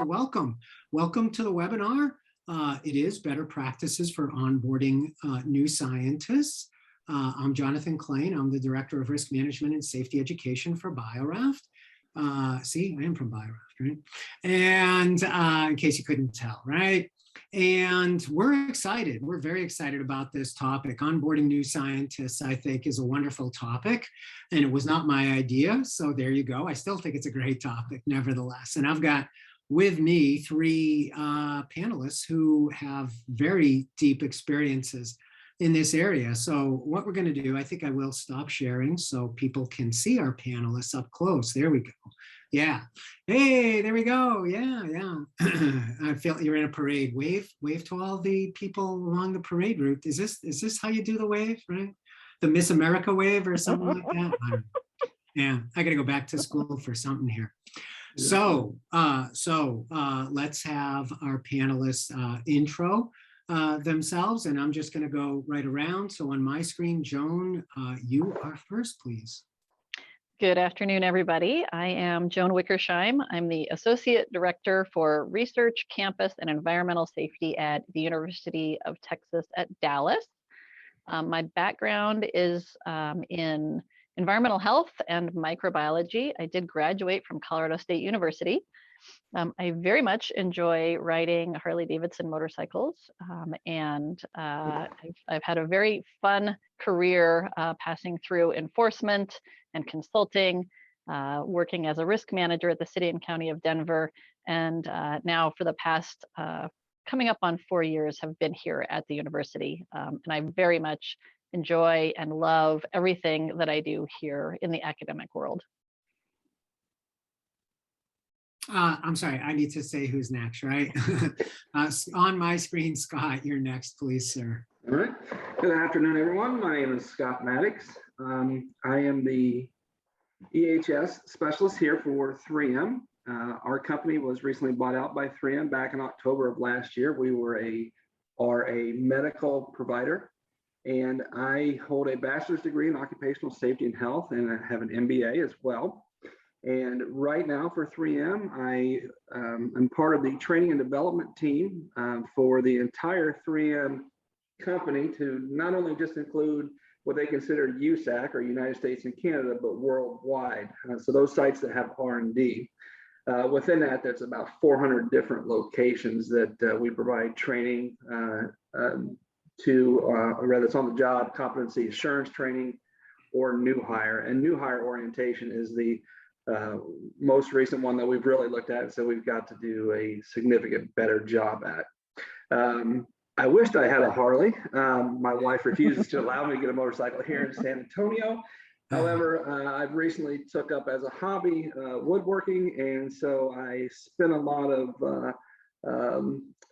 welcome. Welcome to the webinar. It is Better Practices for Onboarding New Scientists. I'm Jonathan Klain. I'm the Director of Risk Management and Safety Education for BioRaft. See, I am from BioRaft, right? And in case you couldn't tell, right? And we're excited. We're very excited about this topic. Onboarding new scientists, I think, is a wonderful topic. And it was not my idea. So there you go. I still think it's a great topic, nevertheless. And I've got with me three panelists who have very deep experiences in this area. So what we're going to do, I think I will stop sharing so people can see our panelists up close. There we go. Yeah. Hey, there we go. Yeah, yeah. I feel you're in a parade. Wave to all the people along the parade route. Is this how you do the wave, right? The Miss America wave or something like that? I don't know. Yeah, I got to go back to school for something here. So let's have our panelists intro themselves, and I'm just going to go right around. So on my screen, Joan, you are first, please. Good afternoon, everybody. I am Joan Wickersheim. I'm the Associate Director for Research, Campus, and Environmental Safety at the University of Texas at Dallas. My background is in environmental health and microbiology. I did graduate from Colorado State University. I very much enjoy riding Harley-Davidson motorcycles, and I've had a very fun career passing through enforcement and consulting, working as a risk manager at the City and County of Denver, and now for the past coming up on 4 years have been here at the university, and I very much enjoy and love everything that I do here in the academic world. I'm sorry, I need to say who's next, right? On my screen, Scott, you're next, please, sir. All right. Good afternoon, everyone. My name is Scott Maddox. I am the EHS specialist here for 3M. Our company was recently bought out by 3M back in October of last year. We are a medical provider, and I hold a bachelor's degree in occupational safety and health, and I have an MBA as well. And right now for 3M, I'm part of the training and development team for the entire 3M company, to not only just include what they consider USAC, or United States and Canada, but worldwide. So those sites that have R&D. Within that, there's about 400 different locations that we provide training to, whether it's on the job, competency assurance training, or new hire. And new hire orientation is the most recent one that we've really looked at, so we've got to do a significant better job at. I wished I had a Harley. My wife refuses to allow me to get a motorcycle here in San Antonio. However, I've recently took up as a hobby woodworking, and so I spin a lot of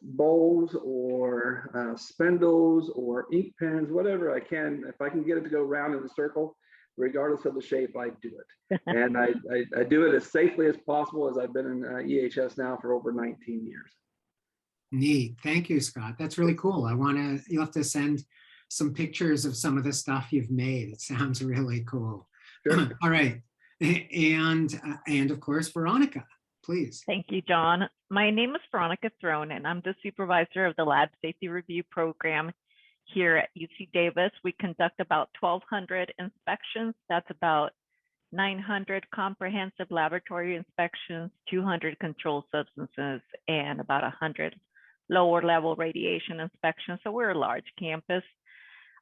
bowls or spindles or ink pens, whatever I can. If I can get it to go round in a circle, regardless of the shape, I do it. And I do it as safely as possible, as I've been in EHS now for over 19 years. Neat. Thank you, Scott. That's really cool. You'll have to send some pictures of some of the stuff you've made. It sounds really cool. Sure. All right. And of course, Veronica, please. Thank you, John. My name is Veronica Thron, and I'm the supervisor of the Lab Safety Review Program here at UC Davis. We conduct about 1,200 inspections. That's about 900 comprehensive laboratory inspections, 200 controlled substances, and about 100 lower level radiation inspections. So we're a large campus.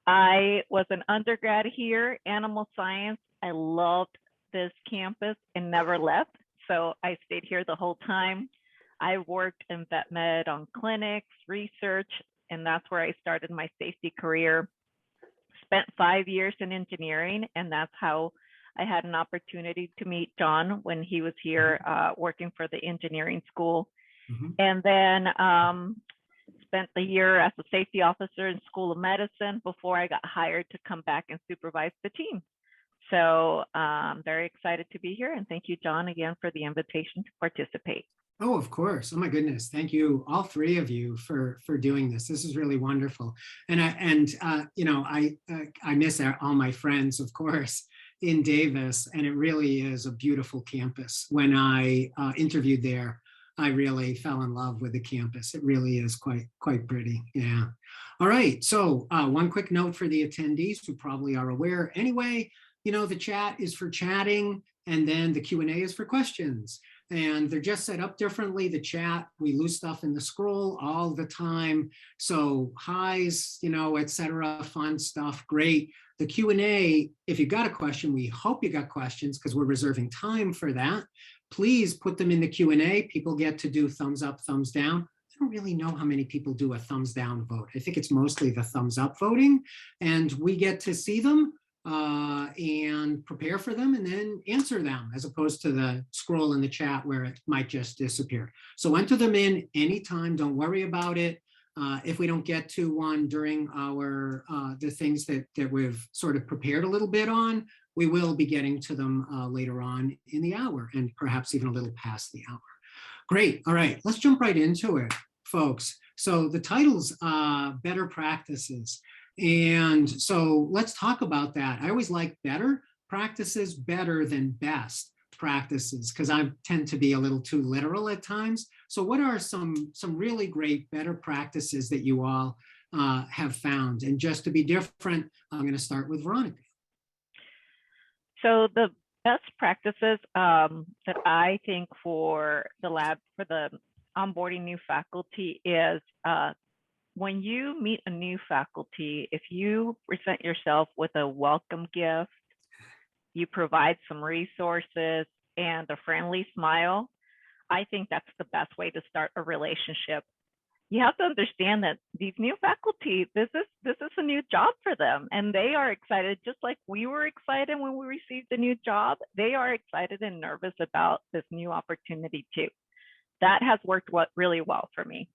I was an undergrad here, animal science. I loved this campus and never left. So I stayed here the whole time. I worked in vet med on clinics, research, and that's where I started my safety career. Spent 5 years in engineering, and that's how I had an opportunity to meet John when he was here working for the engineering school. Mm-hmm. And then spent the year as a safety officer in School of Medicine before I got hired to come back and supervise the team. So I'm very excited to be here, and thank you, John, again for the invitation to participate. Oh, of course. Oh my goodness. Thank you, all three of you, for doing this. This is really wonderful. And I miss all my friends, of course, in Davis, and it really is a beautiful campus. When I interviewed there I really fell in love with the campus. It really is quite pretty. Yeah. All right. So one quick note for the attendees who probably are aware anyway, the chat is for chatting, and then the Q&A is for questions. And they're just set up differently. The chat, we lose stuff in the scroll all the time. So highs, etc., fun stuff, great. The Q&A, if you got a question, we hope you got questions because we're reserving time for that. Please put them in the Q&A. People get to do thumbs up, thumbs down. I don't really know how many people do a thumbs down vote. I think it's mostly the thumbs up voting, and we get to see them and prepare for them and then answer them, as opposed to the scroll in the chat where it might just disappear. So enter them in anytime, don't worry about it. If we don't get to one during our the things that we've sort of prepared a little bit on, we will be getting to them later on in the hour, and perhaps even a little past the hour. Great. All right, let's jump right into it, folks. So the title's Better Practices. And so let's talk about that. I always like better practices better than best practices, because I tend to be a little too literal at times. So what are some really great better practices that you all have found? And just to be different, I'm going to start with Veronica. So the best practices that I think for the lab, for the onboarding new faculty is when you meet a new faculty, if you present yourself with a welcome gift, you provide some resources and a friendly smile, I think that's the best way to start a relationship. You have to understand that these new faculty, this is a new job for them, and they are excited just like we were excited when we received a new job. They are excited and nervous about this new opportunity too. That has worked really well for me.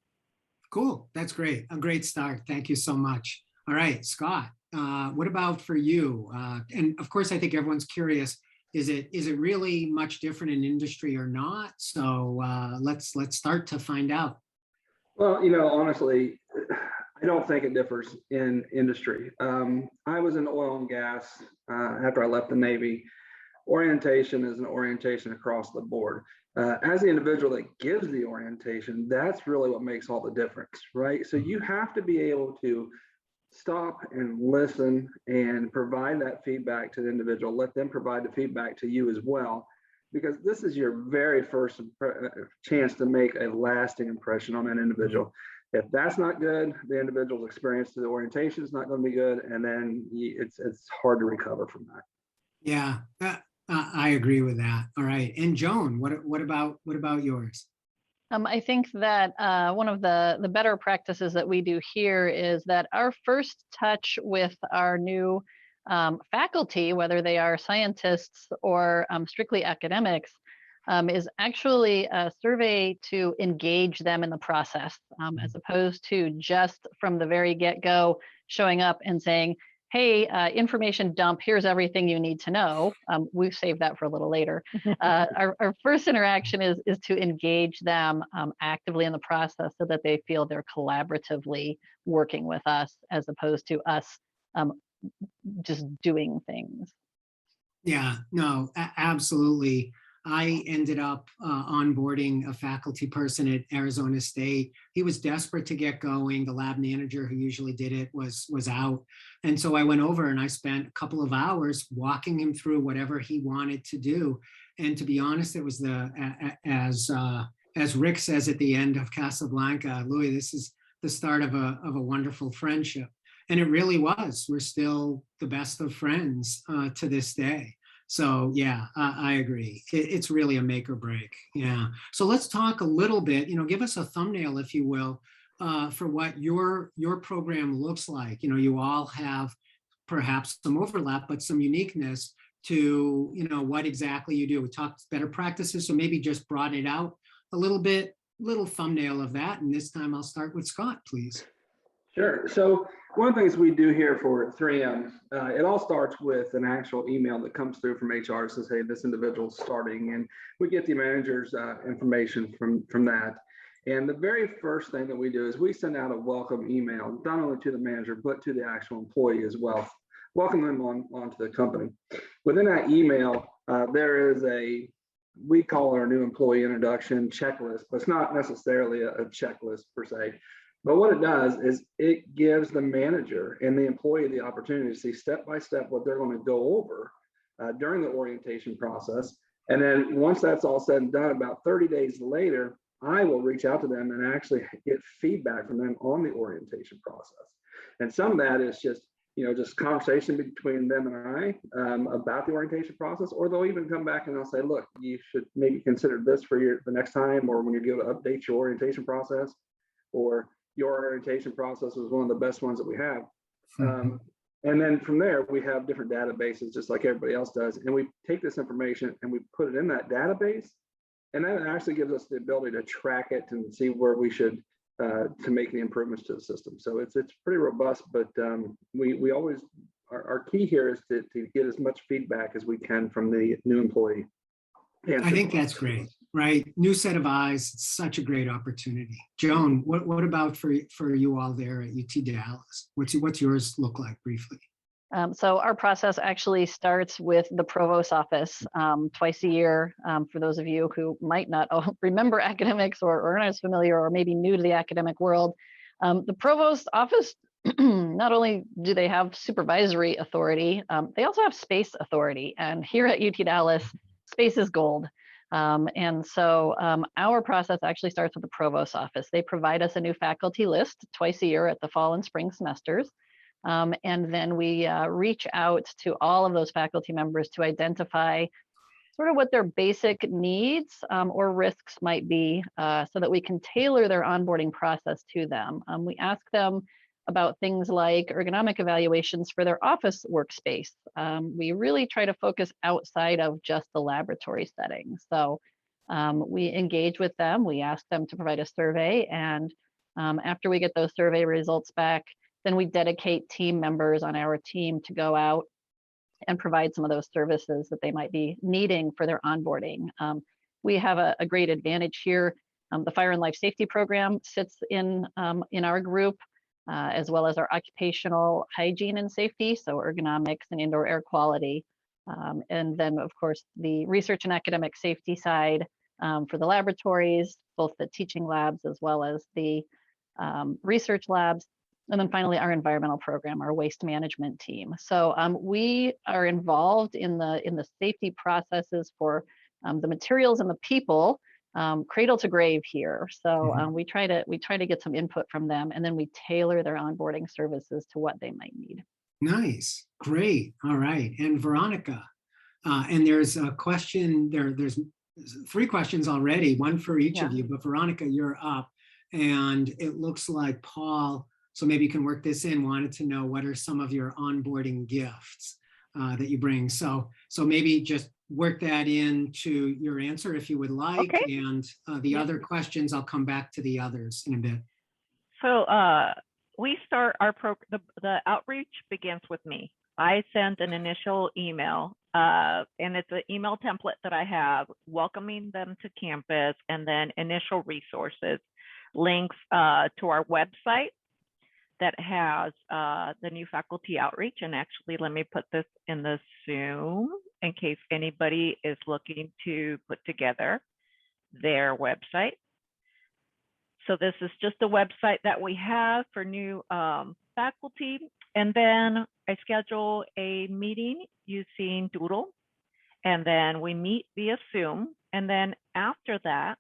Cool. That's great. A great start. Thank you so much. All right, Scott, what about for you? And of course, I think everyone's curious, is it really much different in industry or not? So let's start to find out. Well, honestly, I don't think it differs in industry. I was in oil and gas after I left the Navy. Orientation is an orientation across the board. As the individual that gives the orientation, that's really what makes all the difference, right? So you have to be able to stop and listen and provide that feedback to the individual, let them provide the feedback to you as well, because this is your very first chance to make a lasting impression on that individual. If that's not good, the individual's experience to the orientation is not going to be good, and then it's hard to recover from that. Yeah, I agree with that. All right, and Joan, what about yours? I think that one of the better practices that we do here is that our first touch with our new faculty, whether they are scientists or strictly academics, is actually a survey to engage them in the process, as opposed to just from the very get-go showing up and saying, hey, information dump, here's everything you need to know. We've saved that for a little later. Our first interaction is to engage them actively in the process so that they feel they're collaboratively working with us, as opposed to us just doing things. Yeah, no, absolutely. I ended up onboarding a faculty person at Arizona State. He was desperate to get going. The lab manager who usually did it was out. And so I went over and I spent a couple of hours walking him through whatever he wanted to do. And to be honest, it was as Rick says at the end of Casablanca, Louis, this is the start of a wonderful friendship. And it really was. We're still the best of friends to this day. So yeah, I agree. It's really a make or break. Yeah. So let's talk a little bit, give us a thumbnail, if you will, for what your program looks like. You all have perhaps some overlap, but some uniqueness to, what exactly you do. We talked better practices, so maybe just brought it out a little bit, little thumbnail of that. And this time I'll start with Scott, please. Sure. So one of the things we do here for 3M, it all starts with an actual email that comes through from HR that says, hey, this individual's starting, and we get the manager's information from that. And the very first thing that we do is we send out a welcome email, not only to the manager, but to the actual employee as well. Welcome them onto the company. Within that email, there is a we call it our new employee introduction checklist, but it's not necessarily a checklist per se. But what it does is it gives the manager and the employee the opportunity to see step by step what they're going to go over during the orientation process. And then once that's all said and done, about 30 days later, I will reach out to them and actually get feedback from them on the orientation process. And some of that is just, just conversation between them and I about the orientation process, or they'll even come back and they'll say, look, you should maybe consider this for the next time, or when you go to update your orientation process, or your orientation process was one of the best ones that we have. And then from there, we have different databases, just like everybody else does. And we take this information and we put it in that database. And then it actually gives us the ability to track it and see where we should to make the improvements to the system. So it's pretty robust, but we always, our key here is to get as much feedback as we can from the new employee. I think that's great, right? New set of eyes, such a great opportunity. Joan, what about for you all there at UT Dallas? What's yours look like briefly? So our process actually starts with the provost office twice a year. For those of you who might not remember academics or aren't as familiar or maybe new to the academic world, the provost office, not only do they have supervisory authority, they also have space authority. And here at UT Dallas, space is gold. And so our process actually starts with the provost office. They provide us a new faculty list twice a year at the fall and spring semesters. And then we reach out to all of those faculty members to identify sort of what their basic needs or risks might be so that we can tailor their onboarding process to them. We ask them about things like ergonomic evaluations for their office workspace. We really try to focus outside of just the laboratory setting. So we engage with them, we ask them to provide a survey, and after we get those survey results back, then we dedicate team members on our team to go out and provide some of those services that they might be needing for their onboarding. We have a great advantage here. The Fire and Life Safety Program sits in our group, as well as our occupational hygiene and safety, so ergonomics and indoor air quality. And then, of course, the research and academic safety side for the laboratories, both the teaching labs as well as the research labs. And then finally, our environmental program, our waste management team. So we are involved in the safety processes for the materials and the people, cradle to grave here. So we try to get some input from them, and then we tailor their onboarding services to what they might need. Nice, great, all right. And Veronica, and there's a question there. There's 3 questions already, one for each of you. But Veronica, you're up, and it looks like Paul. So maybe you can work this in, wanted to know what are some of your onboarding gifts that you bring. So maybe just work that into your answer if you would like. Okay. And the other questions, I'll come back to the others in a bit. So we start the outreach begins with me. I send an initial email and it's an email template that I have welcoming them to campus, and then initial resources, links to our website that has the new faculty outreach. And actually, let me put this in the Zoom in case anybody is looking to put together their website. So this is just a website that we have for new faculty. And then I schedule a meeting using Doodle, and then we meet via Zoom. And then after that,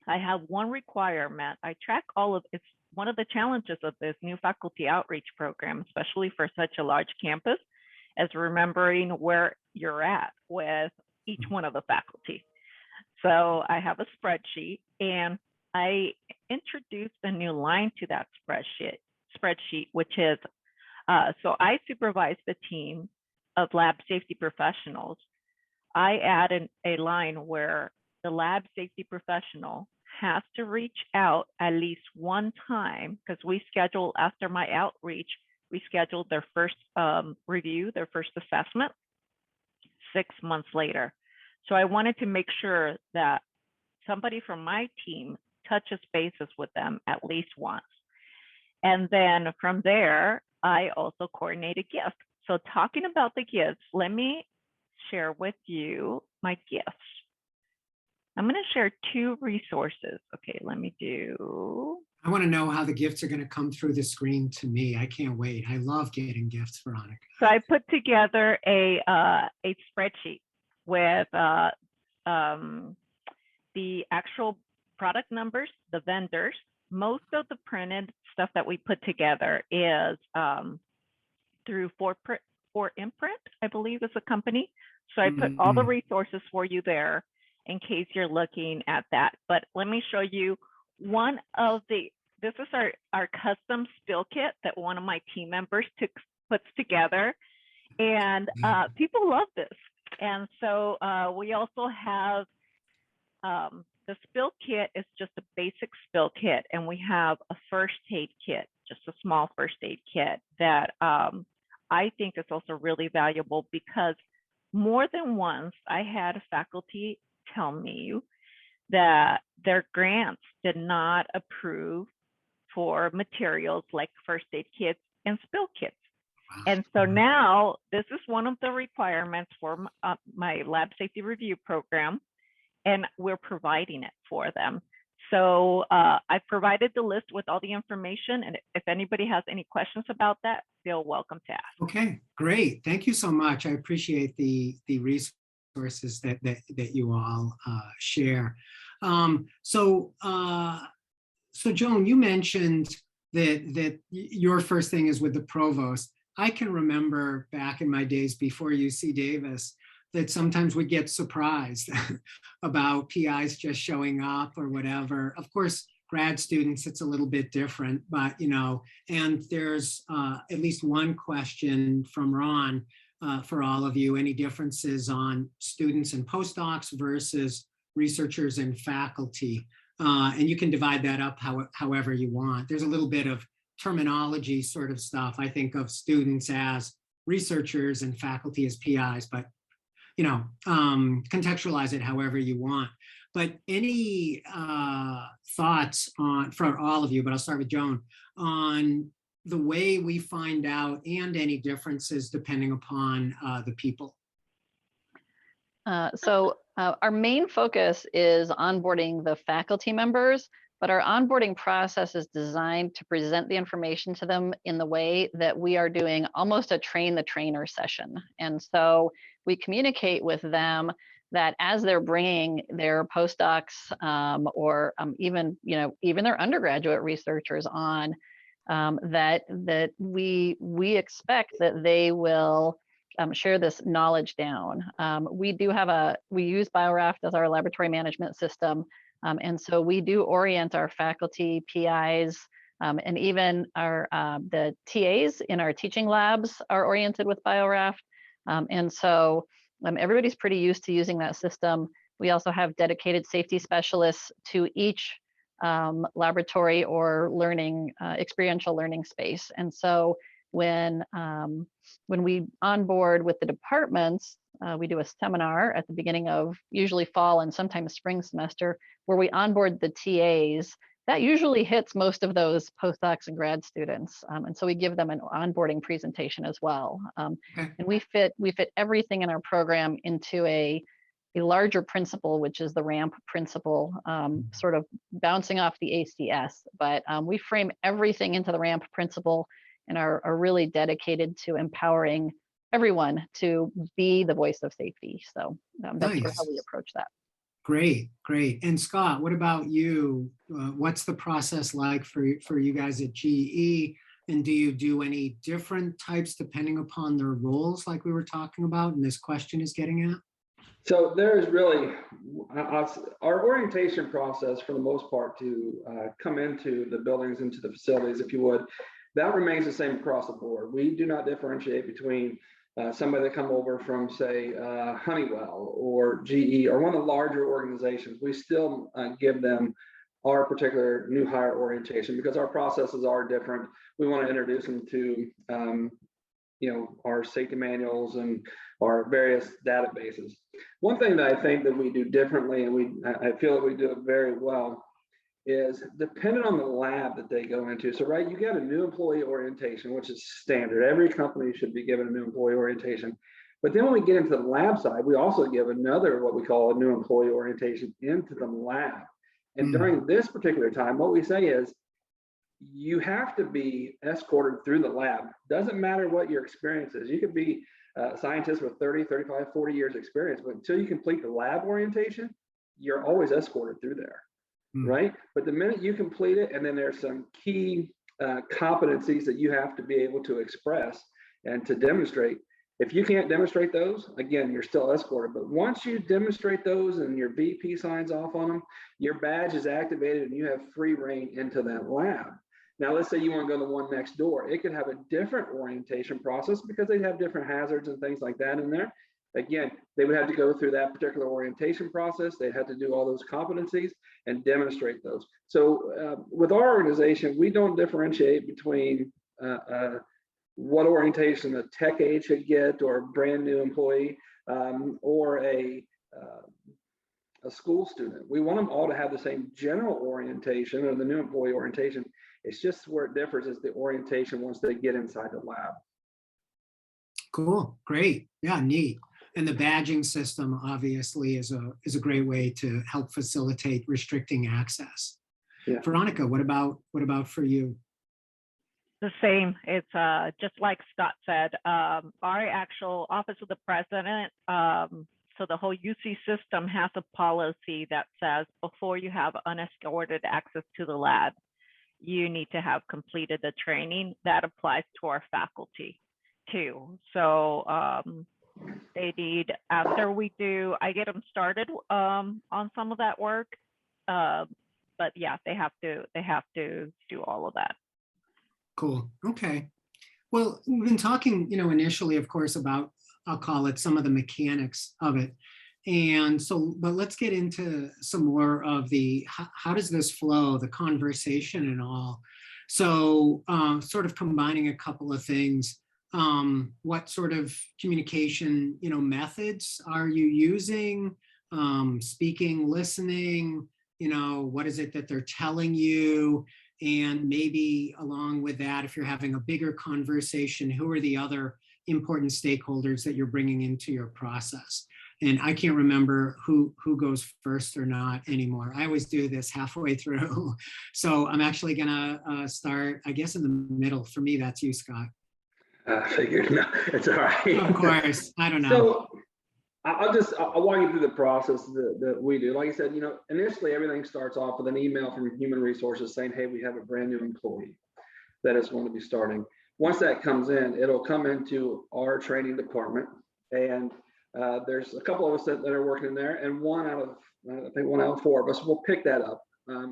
I have one requirement. I track all of it's one of the challenges of this new faculty outreach program, especially for such a large campus, is remembering where you're at with each one of the faculty. So I have a spreadsheet, and I introduced a new line to that spreadsheet, which is, so I supervise the team of lab safety professionals. I add a line where the lab safety professional has to reach out at least one time, because we schedule, after my outreach, we scheduled their first review, their first assessment 6 months later. So I wanted to make sure that somebody from my team touches bases with them at least once. And then from there, I also coordinate a gift. So talking about the gifts, let me share with you my gifts. I'm going to share two resources. Okay, let me do. I want to know how the gifts are going to come through the screen to me. I can't wait. I love getting gifts, Veronica. So I put together a spreadsheet with the actual product numbers, the vendors. Most of the printed stuff that we put together is through For Imprint, I believe is a company. So I put all the resources for you there in case you're looking at that. But let me show you one of the, this is our custom spill kit that one of my team members puts together. And people love this. And so we also have the spill kit is just a basic spill kit, and we have a first aid kit, just a small first aid kit that I think is also really valuable because more than once I had faculty tell me that their grants did not approve for materials like first aid kits and spill kits. And so now this is one of the requirements for my lab safety review program, and we're providing it for them. So I've provided the list with all the information, and if anybody has any questions about that, feel welcome to ask. Okay, great. Thank you so much. I appreciate the resources that you all share. So Joan, you mentioned that your first thing is with the provost. I can remember back in my days before UC Davis that sometimes we get surprised about PIs just showing up or whatever. Of course, grad students, it's a little bit different, but and there's at least one question from Ron for all of you. Any differences on students and postdocs versus researchers and faculty? And you can divide that up however you want. There's a little bit of terminology sort of stuff. I think of students as researchers and faculty as PIs, but contextualize it however you want. But any thoughts on, for all of you, but I'll start with Joan, on the way we find out and any differences depending upon the people? Our main focus is onboarding the faculty members, but our onboarding process is designed to present the information to them in the way that we are doing almost a train the trainer session. And so we communicate with them that as they're bringing their postdocs or even their undergraduate researchers on, that we expect that they will share this knowledge down. We use BioRaft as our laboratory management system. And so we do orient our faculty, PIs, and even the TAs in our teaching labs are oriented with BioRaft. And so everybody's pretty used to using that system. We also have dedicated safety specialists to each laboratory or learning, experiential learning space. And so when we onboard with the departments, we do a seminar at the beginning of usually fall and sometimes spring semester where we onboard the TAs. That usually hits most of those postdocs and grad students. And so we give them an onboarding presentation as well. And we fit everything in our program into a larger principle, which is the RAMP principle, sort of bouncing off the ACS. But we frame everything into the RAMP principle and are really dedicated to empowering everyone to be the voice of safety. So that's sort of how we approach that. Great, great. And Scott, what about you? What's the process like for you guys at GE? And do you do any different types depending upon their roles like we were talking about and this question is getting at? So there is really, our orientation process for the most part to come into the buildings, into the facilities, if you would, that remains the same across the board. We do not differentiate between somebody that come over from, say, Honeywell or GE or one of the larger organizations. We still give them our particular new hire orientation because our processes are different. We want to introduce them to, our safety manuals and our various databases. One thing that I think that we do differently, and I feel that we do it very well, is dependent on the lab that they go into. So, right, you get a new employee orientation, which is standard. Every company should be given a new employee orientation. But then when we get into the lab side, we also give another, what we call a new employee orientation into the lab. And during this particular time, what we say is, you have to be escorted through the lab. Doesn't matter what your experience is. You could be a scientist with 30, 35, 40 years experience, but until you complete the lab orientation, you're always escorted through there, right? But the minute you complete it, and then there's some key competencies that you have to be able to express and to demonstrate. If you can't demonstrate those, again, you're still escorted. But once you demonstrate those and your VP signs off on them, your badge is activated and you have free reign into that lab. Now, let's say you want to go to the one next door. It could have a different orientation process because they have different hazards and things like that in there. Again, they would have to go through that particular orientation process. They had to do all those competencies and demonstrate those. So with our organization, we don't differentiate between what orientation a tech aide should get, or a brand new employee, or a school student. We want them all to have the same general orientation, or the new employee orientation. It's just where it differs is the orientation once they get inside the lab. Cool, great, yeah, neat. And the badging system obviously is a great way to help facilitate restricting access. Yeah. Veronica, what about for you? The same. It's just like Scott said, our actual Office of the President, so the whole UC system has a policy that says before you have unescorted access to the lab, you need to have completed the training. That applies to our faculty too. So they need, after we do, I get them started on some of that work, but yeah, they have to do all of that. Cool. Okay. Well, we've been talking, initially, of course, about, I'll call it, some of the mechanics of it. And so, but let's get into some more of the, how does this flow, the conversation and all. So sort of combining a couple of things. What sort of communication, methods are you using? Speaking, listening, what is it that they're telling you? And maybe along with that, if you're having a bigger conversation, who are the other important stakeholders that you're bringing into your process? And I can't remember who goes first or not anymore. I always do this halfway through. So I'm actually gonna start, I guess, in the middle. For me, that's you, Scott. I figured, no, it's all right. Of course, I don't know. So I'll walk you through the process that we do. Like I said, initially everything starts off with an email from Human Resources saying, hey, we have a brand new employee that is going to be starting. Once that comes in, it'll come into our training department, and there's a couple of us that are working in there, and one out of four of us will pick that up.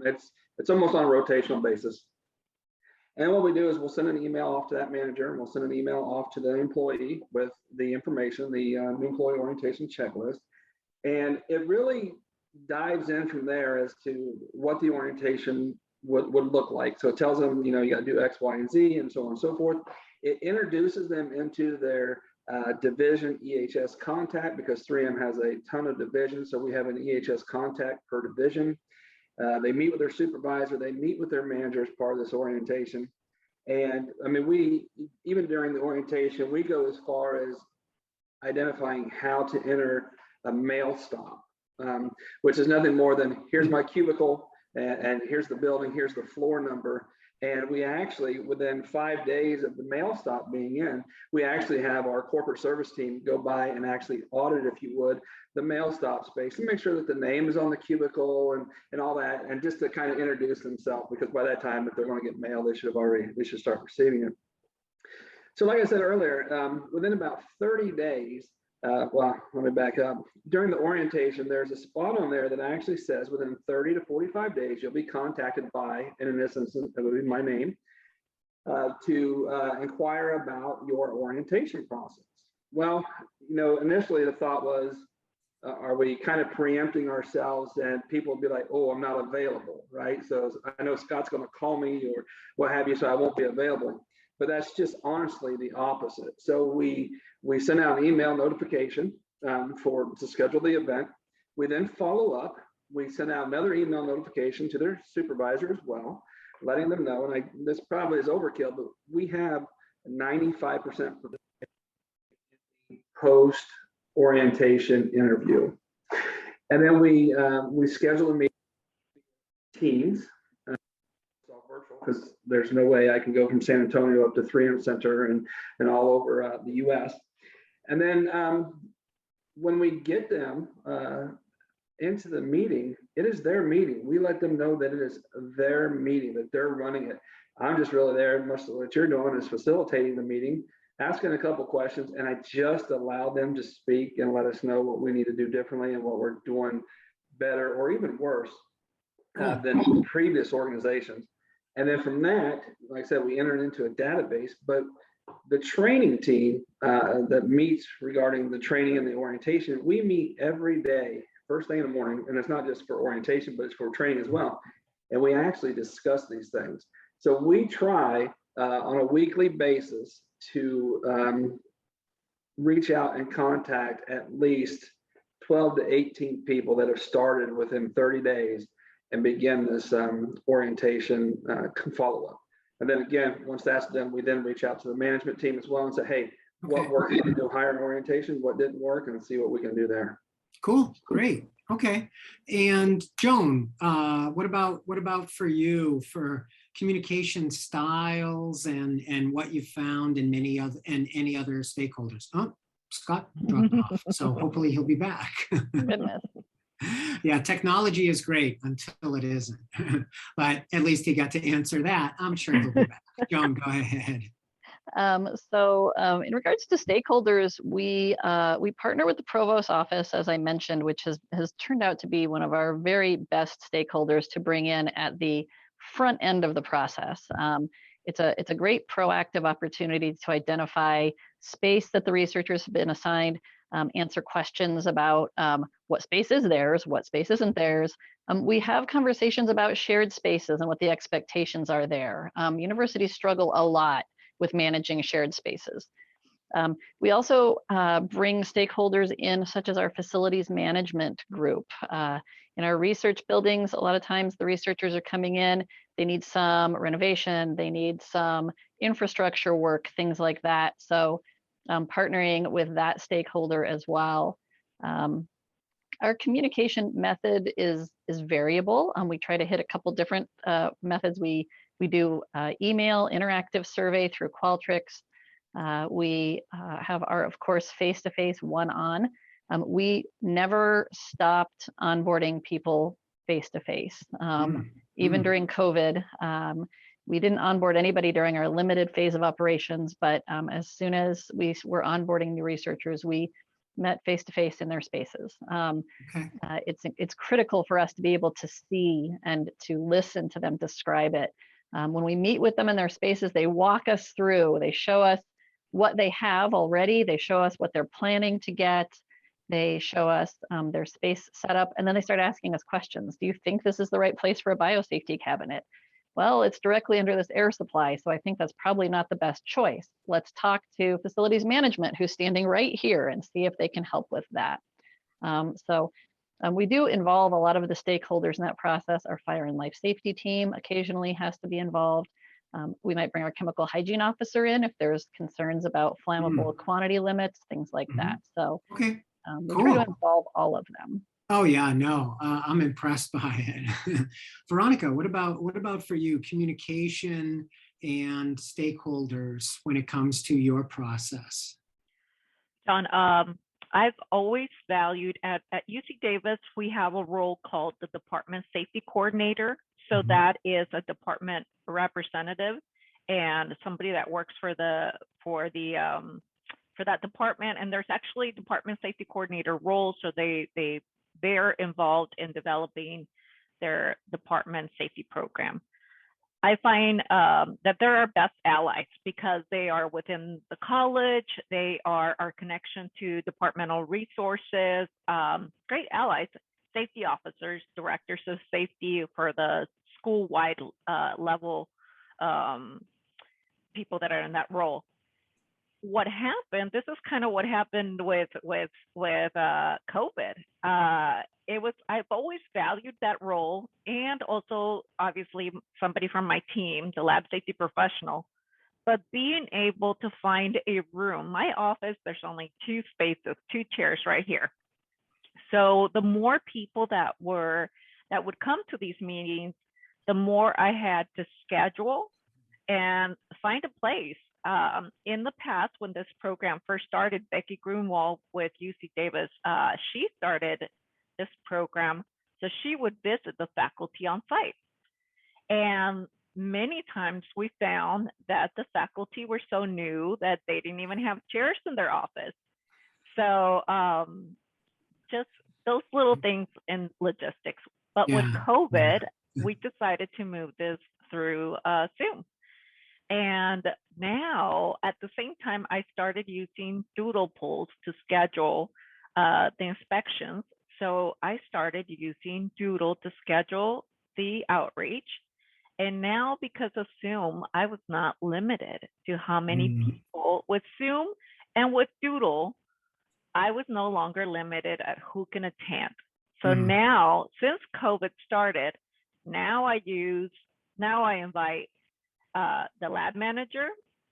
It's almost on a rotational basis. And what we do is we'll send an email off to that manager, and we'll send an email off to the employee with the information, the new employee orientation checklist. And it really dives in from there as to what the orientation would look like. So it tells them, you got to do X, Y, and Z, and so on and so forth. It introduces them into their division EHS contact, because 3M has a ton of divisions. So we have an EHS contact per division. They meet with their supervisor, they meet with their manager as part of this orientation. And I mean, we, even during the orientation, we go as far as identifying how to enter a mail stop, which is nothing more than, here's my cubicle, and here's the building, here's the floor number. And we actually, within 5 days of the mail stop being in, we actually have our corporate service team go by and actually audit, if you would, the mail stop space and make sure that the name is on the cubicle and all that, and just to kind of introduce themselves, because by that time, if they're going to get mail, they should start receiving it. So like I said earlier, within about 30 days, well, let me back up. During the orientation, there's a spot on there that actually says within 30 to 45 days, you'll be contacted by, and in this instance, it would be my name, to inquire about your orientation process. Well, initially the thought was, are we kind of preempting ourselves, and people will be like, oh, I'm not available, right? So I know Scott's going to call me or what have you, so I won't be available. But that's just honestly the opposite. So we send out an email notification to schedule the event. We then follow up. We send out another email notification to their supervisor as well, letting them know. And this probably is overkill, but we have 95% post-orientation interview. And then we schedule a meeting Teams, all virtual, because there's no way I can go from San Antonio up to 3M Center and all over the U.S. And then when we get them into the meeting, it is their meeting. We let them know that it is their meeting, that they're running it. I'm just really there. Most of what you're doing is facilitating the meeting, asking a couple questions, and I just allow them to speak and let us know what we need to do differently and what we're doing better or even worse than previous organizations. And then from that, like I said, we entered into a database, but the training team that meets regarding the training and the orientation, we meet every day, first thing in the morning, and it's not just for orientation, but it's for training as well. And we actually discuss these things. So we try on a weekly basis to reach out and contact at least 12 to 18 people that have started within 30 days and begin this orientation follow-up. And then again, once that's done, we then reach out to the management team as well and say, hey, what worked to do higher in orientation, what didn't work, and see what we can do there. Cool, great. Okay. And Joan, what about for you for communication styles and what you found in any other stakeholders? Oh, Scott dropped off, so hopefully he'll be back. Goodness. Yeah, technology is great until it isn't, but at least he got to answer that. I'm sure he'll be back. Joan, go ahead. In regards to stakeholders, we partner with the Provost Office, as I mentioned, which has turned out to be one of our very best stakeholders to bring in at the front end of the process. It's a great proactive opportunity to identify space that the researchers have been assigned, answer questions about what space is theirs, what space isn't theirs. We have conversations about shared spaces and what the expectations are there. Universities struggle a lot with managing shared spaces. We also bring stakeholders in, such as our facilities management group. In our research buildings, a lot of times the researchers are coming in, they need some renovation, they need some infrastructure work, things like that. So partnering with that stakeholder as well. Our communication method is variable. We try to hit a couple different methods. We do email, interactive survey through Qualtrics. We have our, of course, face-to-face one-on. We never stopped onboarding people face-to-face. Even during COVID, we didn't onboard anybody during our limited phase of operations, but as soon as we were onboarding new researchers, we met face-to-face in their spaces. It's critical for us to be able to see and to listen to them describe it. When we meet with them in their spaces, they walk us through, they show us what they have already, they show us what they're planning to get, they show us their space setup, and then they start asking us questions. Do you think this is the right place for a biosafety cabinet? Well, it's directly under this air supply, so I think that's probably not the best choice. Let's talk to facilities management, who's standing right here, and see if they can help with that. We do involve a lot of the stakeholders in that process. Our fire and life safety team occasionally has to be involved. We might bring our chemical hygiene officer in if there's concerns about flammable quantity limits, things like that. So we try to involve all of them. Oh yeah, no, I'm impressed by it. Veronica, what about for you, communication and stakeholders when it comes to your process? John, I've always valued at UC Davis, we have a role called the Department Safety Coordinator. So that is a department representative and somebody that works for that department. And there's actually Department Safety Coordinator roles. So they're involved in developing their department safety program. I find that they're our best allies because they are within the college, they are our connection to departmental resources, great allies, safety officers, directors of safety for the school-wide level people that are in that role. What happened, this is kind of what happened with COVID. I've always valued that role, and also obviously somebody from my team, the lab safety professional. but being able to find a room, my office, there's only 2 spaces, 2 chairs right here. So the more people that would come to these meetings, the more I had to schedule and find a place. In the past, when this program first started, Becky Grunwald with UC Davis, she started this program, so she would visit the faculty on site. And many times we found that the faculty were so new that they didn't even have chairs in their office. So just those little things in logistics. But with COVID, we decided to move this through Zoom. And now, at the same time, I started using doodle polls to schedule the inspections. So I started using Doodle to schedule the outreach. And now, because of Zoom, I was not limited to how many people. With Zoom and with Doodle, I was no longer limited at who can attend. So now, since COVID started, now I invite the lab manager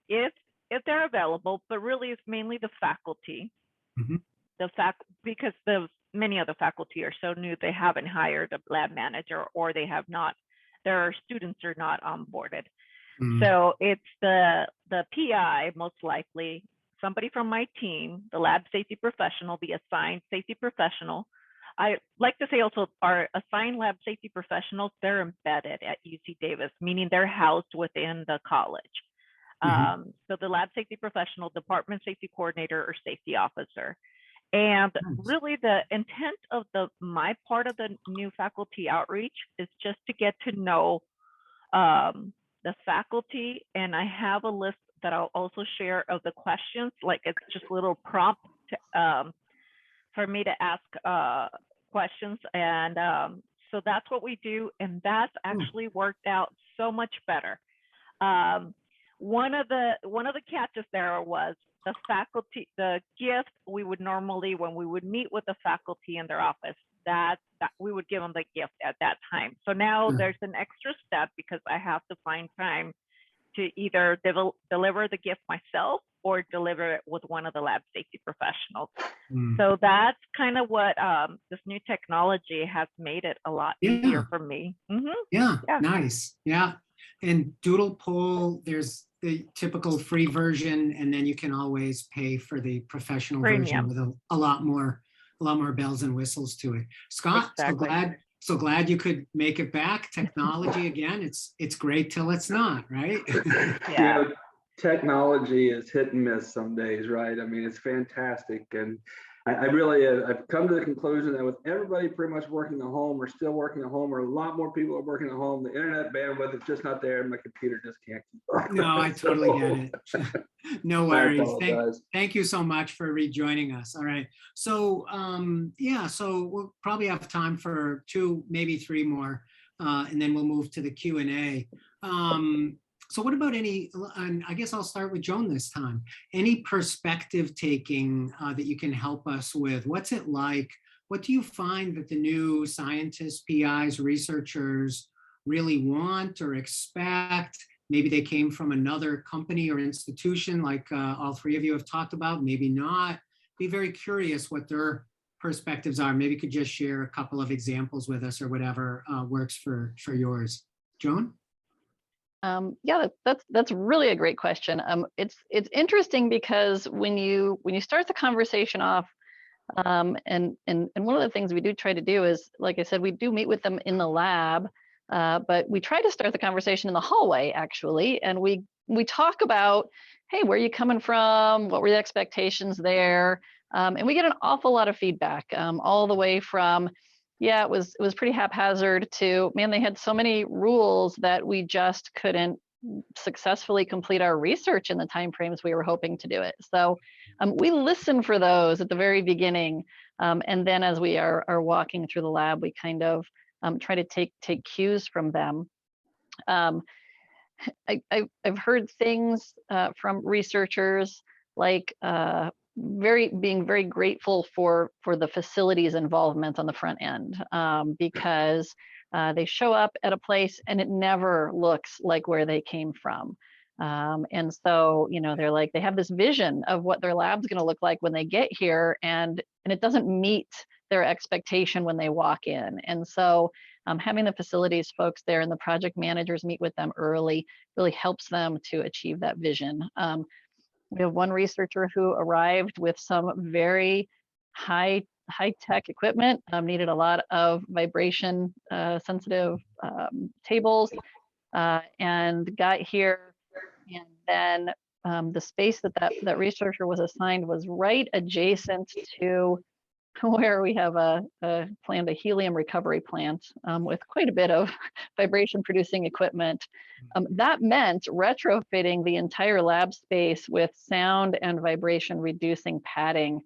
if they're available, but really it's mainly the faculty. Because many of the faculty are so new, they haven't hired a lab manager, or they have not. Their students are not onboarded. So it's the PI, most likely, somebody from my team, the lab safety professional, the assigned safety professional. I like to say also our assigned lab safety professionals, they're embedded at UC Davis, meaning they're housed within the college. So the lab safety professional, department safety coordinator, or safety officer. And really the intent of my part of the new faculty outreach is just to get to know the faculty. And I have a list that I'll also share of the questions, like it's just a little prompt for me to ask questions. And so that's what we do. And that's actually worked out so much better. One of the catches there was the faculty, the gift we would normally, when we would meet with the faculty in their office, that we would give them the gift at that time. So now there's an extra step because I have to find time to either deliver the gift myself or deliver it with one of the lab safety professionals. So that's kind of what this new technology has made it a lot easier for me. Nice. And Doodle poll, there's the typical free version, and then you can always pay for the professional version with a lot more bells and whistles to it. Scott, so glad you could make it back. Technology again, it's great till it's not, right? Technology is hit and miss some days, right? I mean, it's fantastic. And I really, I've come to the conclusion that with everybody pretty much working at home or still working at home, or a lot more people are working at home, the internet bandwidth is just not there, and my computer just can't keep up. No, I totally get it. No worries. Thank you so much for rejoining us. All right. So, so we'll probably have time for 2, maybe 3 more, and then we'll move to the Q&A. So what about and I guess I'll start with Joan this time, any perspective taking that you can help us with? What's it like? What do you find that the new scientists, PIs, researchers really want or expect? Maybe they came from another company or institution like all 3 of you have talked about, maybe not. Be very curious what their perspectives are. Maybe you could just share a couple of examples with us or whatever works for yours. Joan? That's really a great question. It's interesting because when you start the conversation off, and one of the things we do try to do is, like I said, we do meet with them in the lab, but we try to start the conversation in the hallway actually, and we talk about, hey, where are you coming from? What were the expectations there? And we get an awful lot of feedback, all the way from, it was pretty haphazard to, man, they had so many rules that we just couldn't successfully complete our research in the timeframes we were hoping to do it. So we listen for those at the very beginning. And then as we are walking through the lab, we kind of try to take cues from them. I've heard things from researchers like being very grateful for the facilities involvement on the front end, because they show up at a place and it never looks like where they came from. And so, they're like, they have this vision of what their lab's going to look like when they get here, and it doesn't meet their expectation when they walk in. And so having the facilities folks there and the project managers meet with them early really helps them to achieve that vision. We have one researcher who arrived with some very high-tech equipment, needed a lot of vibration sensitive tables, and got here. And then the space that researcher was assigned was right adjacent to where we have planned a helium recovery plant with quite a bit of vibration producing equipment. That meant retrofitting the entire lab space with sound and vibration reducing padding.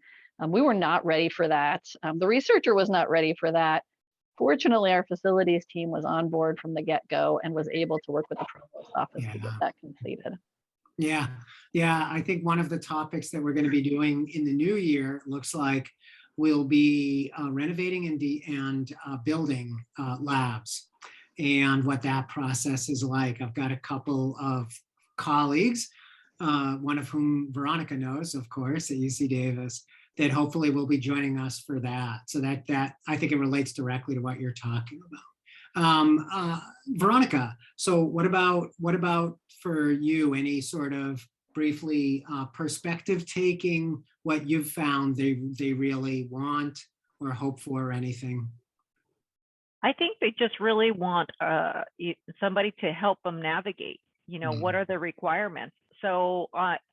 We were not ready for that. The researcher was not ready for that. Fortunately, our facilities team was on board from the get-go and was able to work with the provost office to get that completed. Yeah. I think one of the topics that we're going to be doing in the new year looks like we'll be renovating and building labs, and what that process is like. I've got a couple of colleagues, one of whom Veronica knows, of course, at UC Davis, that hopefully will be joining us for that. So that I think it relates directly to what you're talking about. Veronica, so what about for you? Any sort of briefly perspective taking what you've found they really want or hope for, or anything? I think they just really want somebody to help them navigate, what are the requirements? So,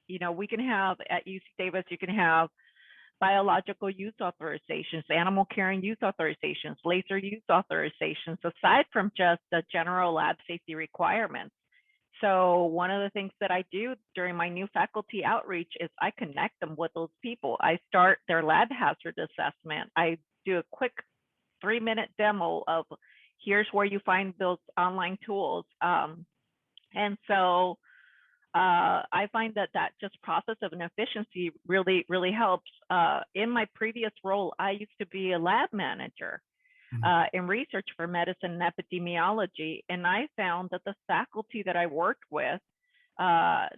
we can have at UC Davis, you can have biological use authorizations, animal caring use authorizations, laser use authorizations, aside from just the general lab safety requirements. So one of the things that I do during my new faculty outreach is I connect them with those people. I start their lab hazard assessment. I do a quick 3-minute demo of here's where you find those online tools. And so I find that just process of an efficiency really helps. In my previous role, I used to be a lab manager in research for medicine and epidemiology. And I found that the faculty that I worked with,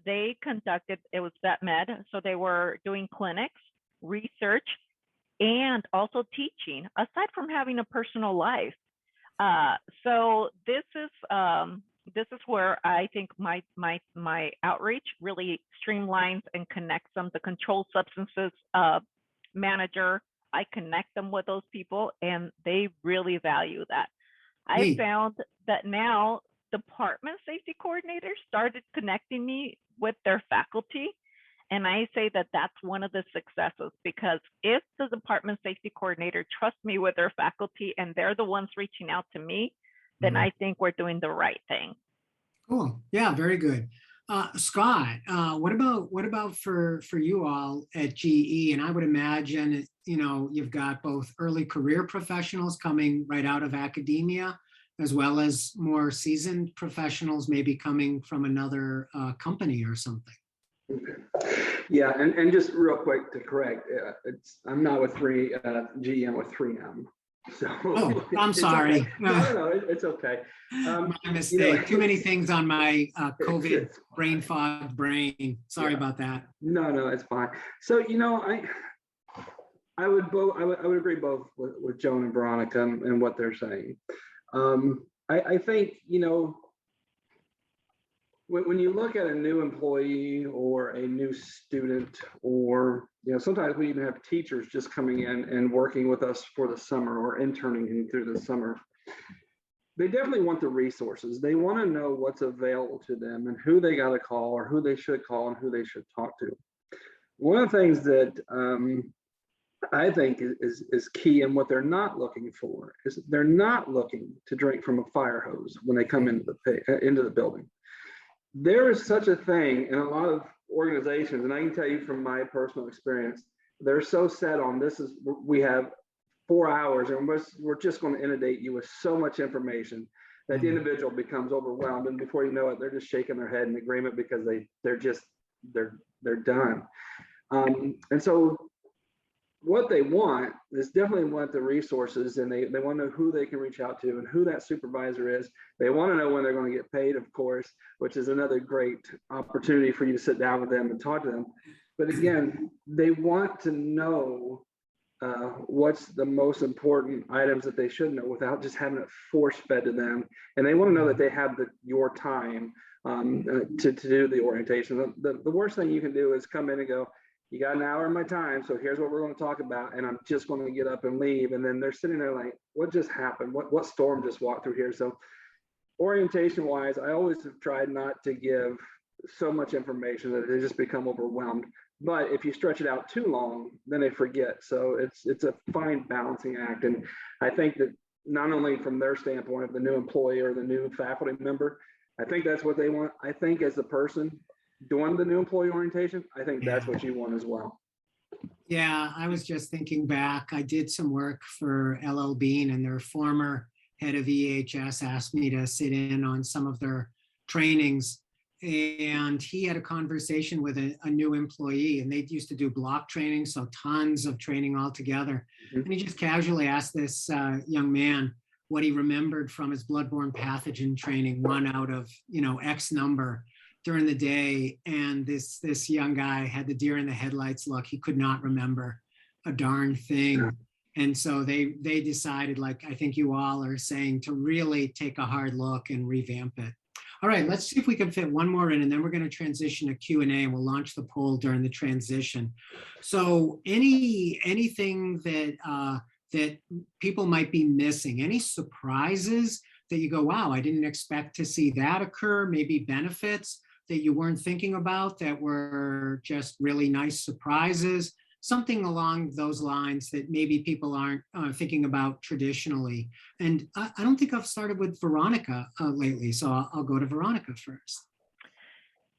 they conducted, it was vet med, so they were doing clinics, research, and also teaching, aside from having a personal life. So this is where I think my outreach really streamlines and connects them. The controlled substances manager, I connect them with those people, and they really value that. I found that now department safety coordinators started connecting me with their faculty. And I say that that's one of the successes, because if the department safety coordinator trusts me with their faculty and they're the ones reaching out to me, then I think we're doing the right thing. Cool. Yeah, very good. Scott, what about for you all at GE? And I would imagine, you've got both early career professionals coming right out of academia, as well as more seasoned professionals maybe coming from another company or something. Yeah, and just real quick to correct, I'm not with GE, I'm with 3M. So I'm sorry. Okay. No, it's okay. My mistake. Too many things on my COVID brain fog brain. Sorry about that. No, it's fine. So I would agree both with Joan and Veronica and what they're saying. I think when you look at a new employee or a new student, or sometimes we even have teachers just coming in and working with us for the summer or interning through the summer, they definitely want the resources. They want to know what's available to them and who they got to call, or who they should call, and who they should talk to. One of the things that I think is key, and what they're not looking for is they're not looking to drink from a fire hose when they come into the building. There is such a thing in a lot of organizations, and I can tell you from my personal experience, they're so set on we have 4 hours and we're just going to inundate you with so much information that the individual becomes overwhelmed, and before you know it, they're just shaking their head in agreement because they're done. And so what they want is definitely want the resources, and they want to know who they can reach out to and who that supervisor is. They want to know when they're going to get paid, of course, which is another great opportunity for you to sit down with them and talk to them. But again, they want to know what's the most important items that they should know without just having it force fed to them. And they want to know that they have your time to do the orientation. The worst thing you can do is come in and go, you got an hour of my time, so here's what we're going to talk about, and I'm just going to get up and leave. And then they're sitting there like, what just happened? What storm just walked through here? So orientation wise, I always have tried not to give so much information that they just become overwhelmed. But if you stretch it out too long, then they forget. So it's a fine balancing act. And I think that not only from their standpoint of the new employee or the new faculty member, I think that's what they want. I think as the person doing the new employee orientation, I think that's what you want as well. Yeah, I was just thinking back. I did some work for LL Bean, and their former head of EHS asked me to sit in on some of their trainings. And he had a conversation with a new employee, and they used to do block training, so tons of training altogether. And he just casually asked this young man what he remembered from his bloodborne pathogen training, one out of X number during the day. And this young guy had the deer in the headlights look. He could not remember a darn thing. And so they decided, like I think you all are saying, to really take a hard look and revamp it. All right, let's see if we can fit one more in, and then we're going to transition to Q&A, and we'll launch the poll during the transition. So anything that people might be missing, any surprises that you go, wow, I didn't expect to see that occur, maybe benefits that you weren't thinking about that were just really nice surprises, something along those lines that maybe people aren't thinking about traditionally. And I don't think I've started with Veronica lately, so I'll go to Veronica first.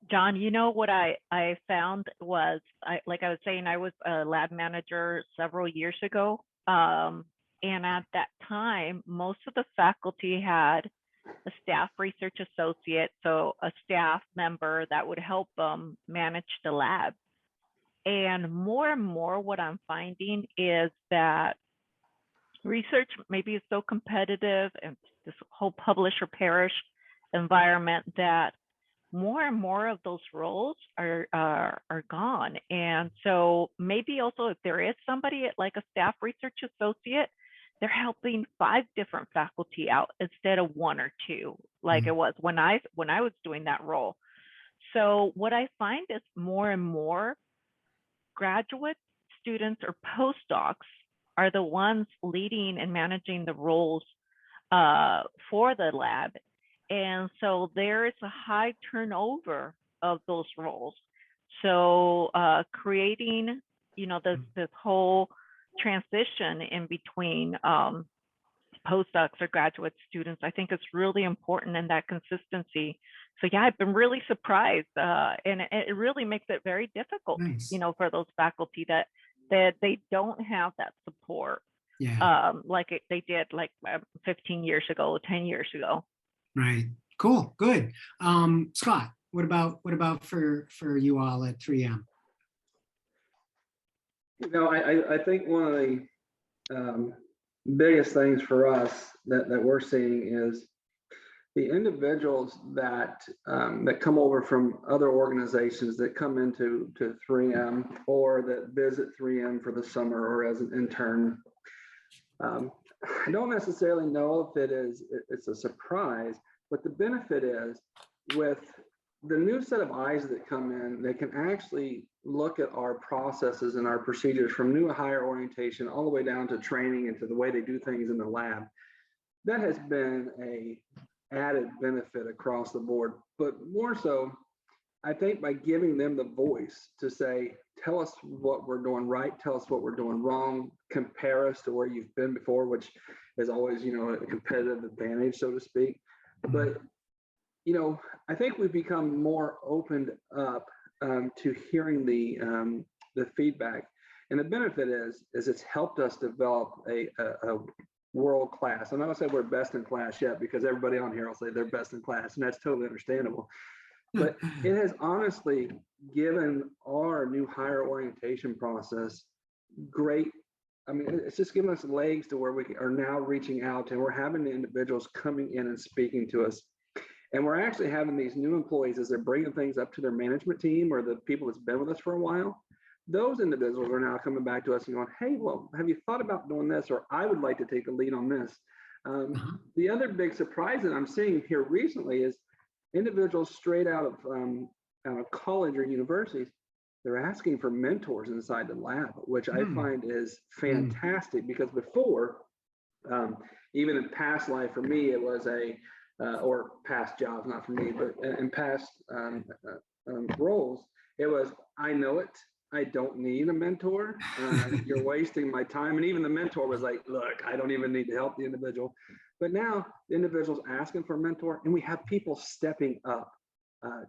John, what I found was, like I was saying, I was a lab manager several years ago. And at that time, most of the faculty had a staff research associate, so a staff member that would help them manage the lab. And more, what I'm finding is that research maybe is so competitive and this whole publish or perish environment that more and more of those roles are gone. And so maybe also if there is somebody like a staff research associate, they're helping 5 different faculty out instead of 1 or 2, like it was when I was doing that role. So what I find is more and more graduate students or postdocs are the ones leading and managing the roles for the lab. And so there is a high turnover of those roles. So creating, this whole transition in between postdocs or graduate students, I think it's really important, in that consistency. So yeah, I've been really surprised, and it really makes it very difficult, Nice. For those faculty that they don't have that support, like they did 15 years ago, 10 years ago. Right. Cool. Good. Scott, what about for you all at 3M? I think one of the biggest things for us that we're seeing is the individuals that come over from other organizations that come into 3M or that visit 3M for the summer or as an intern. I don't necessarily know if it's a surprise, but the benefit is with the new set of eyes that come in, they can actually look at our processes and our procedures from new hire orientation all the way down to training and to the way they do things in the lab. That has been a added benefit across the board, but more so, I think by giving them the voice to say, tell us what we're doing right, tell us what we're doing wrong, compare us to where you've been before, which is always, a competitive advantage, so to speak. But, I think we've become more opened up to hearing the feedback. And the benefit is it's helped us develop a world class. I'm not gonna say we're best in class yet, because everybody on here will say they're best in class, and that's totally understandable. But it has honestly given our new hire orientation process great. I mean, it's just giving us legs to where we are now reaching out, and we're having the individuals coming in and speaking to us. And we're actually having these new employees as they're bringing things up to their management team or the people that's been with us for a while. Those individuals are now coming back to us and going, hey, well, have you thought about doing this? Or I would like to take the lead on this. The other big surprise that I'm seeing here recently is individuals straight out of college or universities. They're asking for mentors inside the lab, which I find is fantastic because before, even in past life for me, it was or past jobs, not for me, but in past roles, it was, I know it. I don't need a mentor. You're wasting my time. And even the mentor was like, look, I don't even need to help the individual. But now the individual's asking for a mentor, and we have people stepping up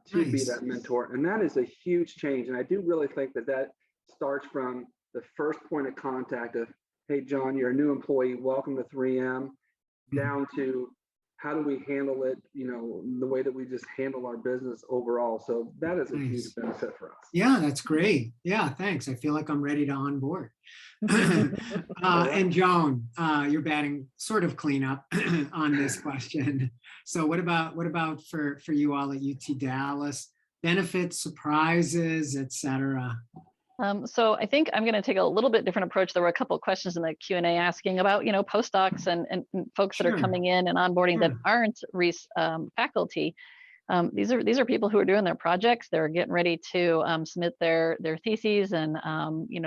to be that mentor. And that is a huge change. And I do really think that starts from the first point of contact of, hey, John, you're a new employee, welcome to 3M, down to how do we handle it, the way that we just handle our business overall. So that is a huge benefit for us. Yeah, that's great. Yeah, thanks. I feel like I'm ready to onboard. And Joan, you're batting sort of cleanup on this question. So what about for you all at UT Dallas? Benefits, surprises, etc. So I think I'm going to take a little bit different approach. There were a couple of questions in the Q&A asking about, postdocs and folks that are coming in and onboarding that aren't faculty. These are people who are doing their projects. They're getting ready to submit their theses, and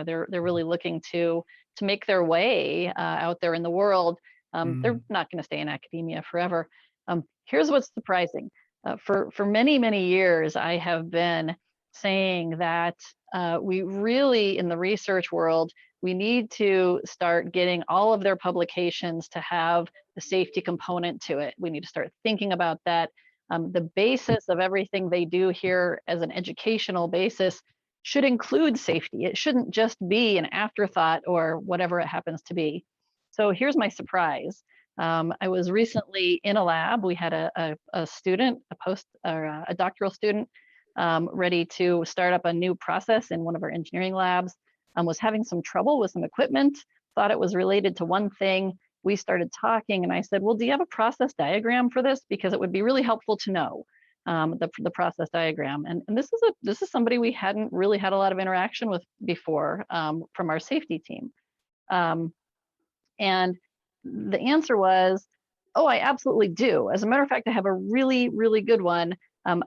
they're really looking to make their way out there in the world. They're not going to stay in academia forever. Here's what's surprising. For many years, I have been saying that we really, in the research world, we need to start getting all of their publications to have the safety component to it. We need to start thinking about that. The basis of everything they do here as an educational basis should include safety. It shouldn't just be an afterthought or whatever it happens to be. So here's my surprise. I was recently in a lab. We had a student, a doctoral student, ready to start up a new process in one of our engineering labs, was having some trouble with some equipment, thought it was related to one thing. We started talking and I said, well, do you have a process diagram for this? Because it would be really helpful to know the process diagram. And this is somebody we hadn't really had a lot of interaction with before from our safety team. And the answer was, oh, I absolutely do. As a matter of fact, I have a really, really good one.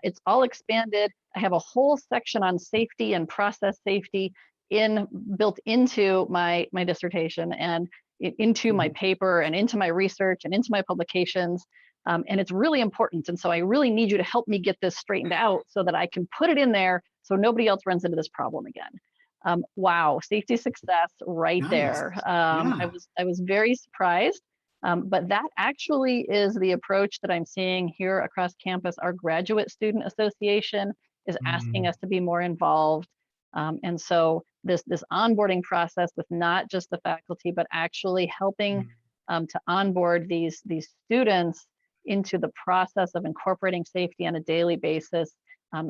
It's all expanded. I have a whole section on safety and process safety built into my dissertation and into my paper and into my research and into my publications. And it's really important. And so I really need you to help me get this straightened out so that I can put it in there so nobody else runs into this problem again. Wow, safety success right there. I was very surprised. But that actually is the approach that I'm seeing here across campus. Our graduate student association is asking us to be more involved. And so this onboarding process with not just the faculty, but actually helping to onboard these students into the process of incorporating safety on a daily basis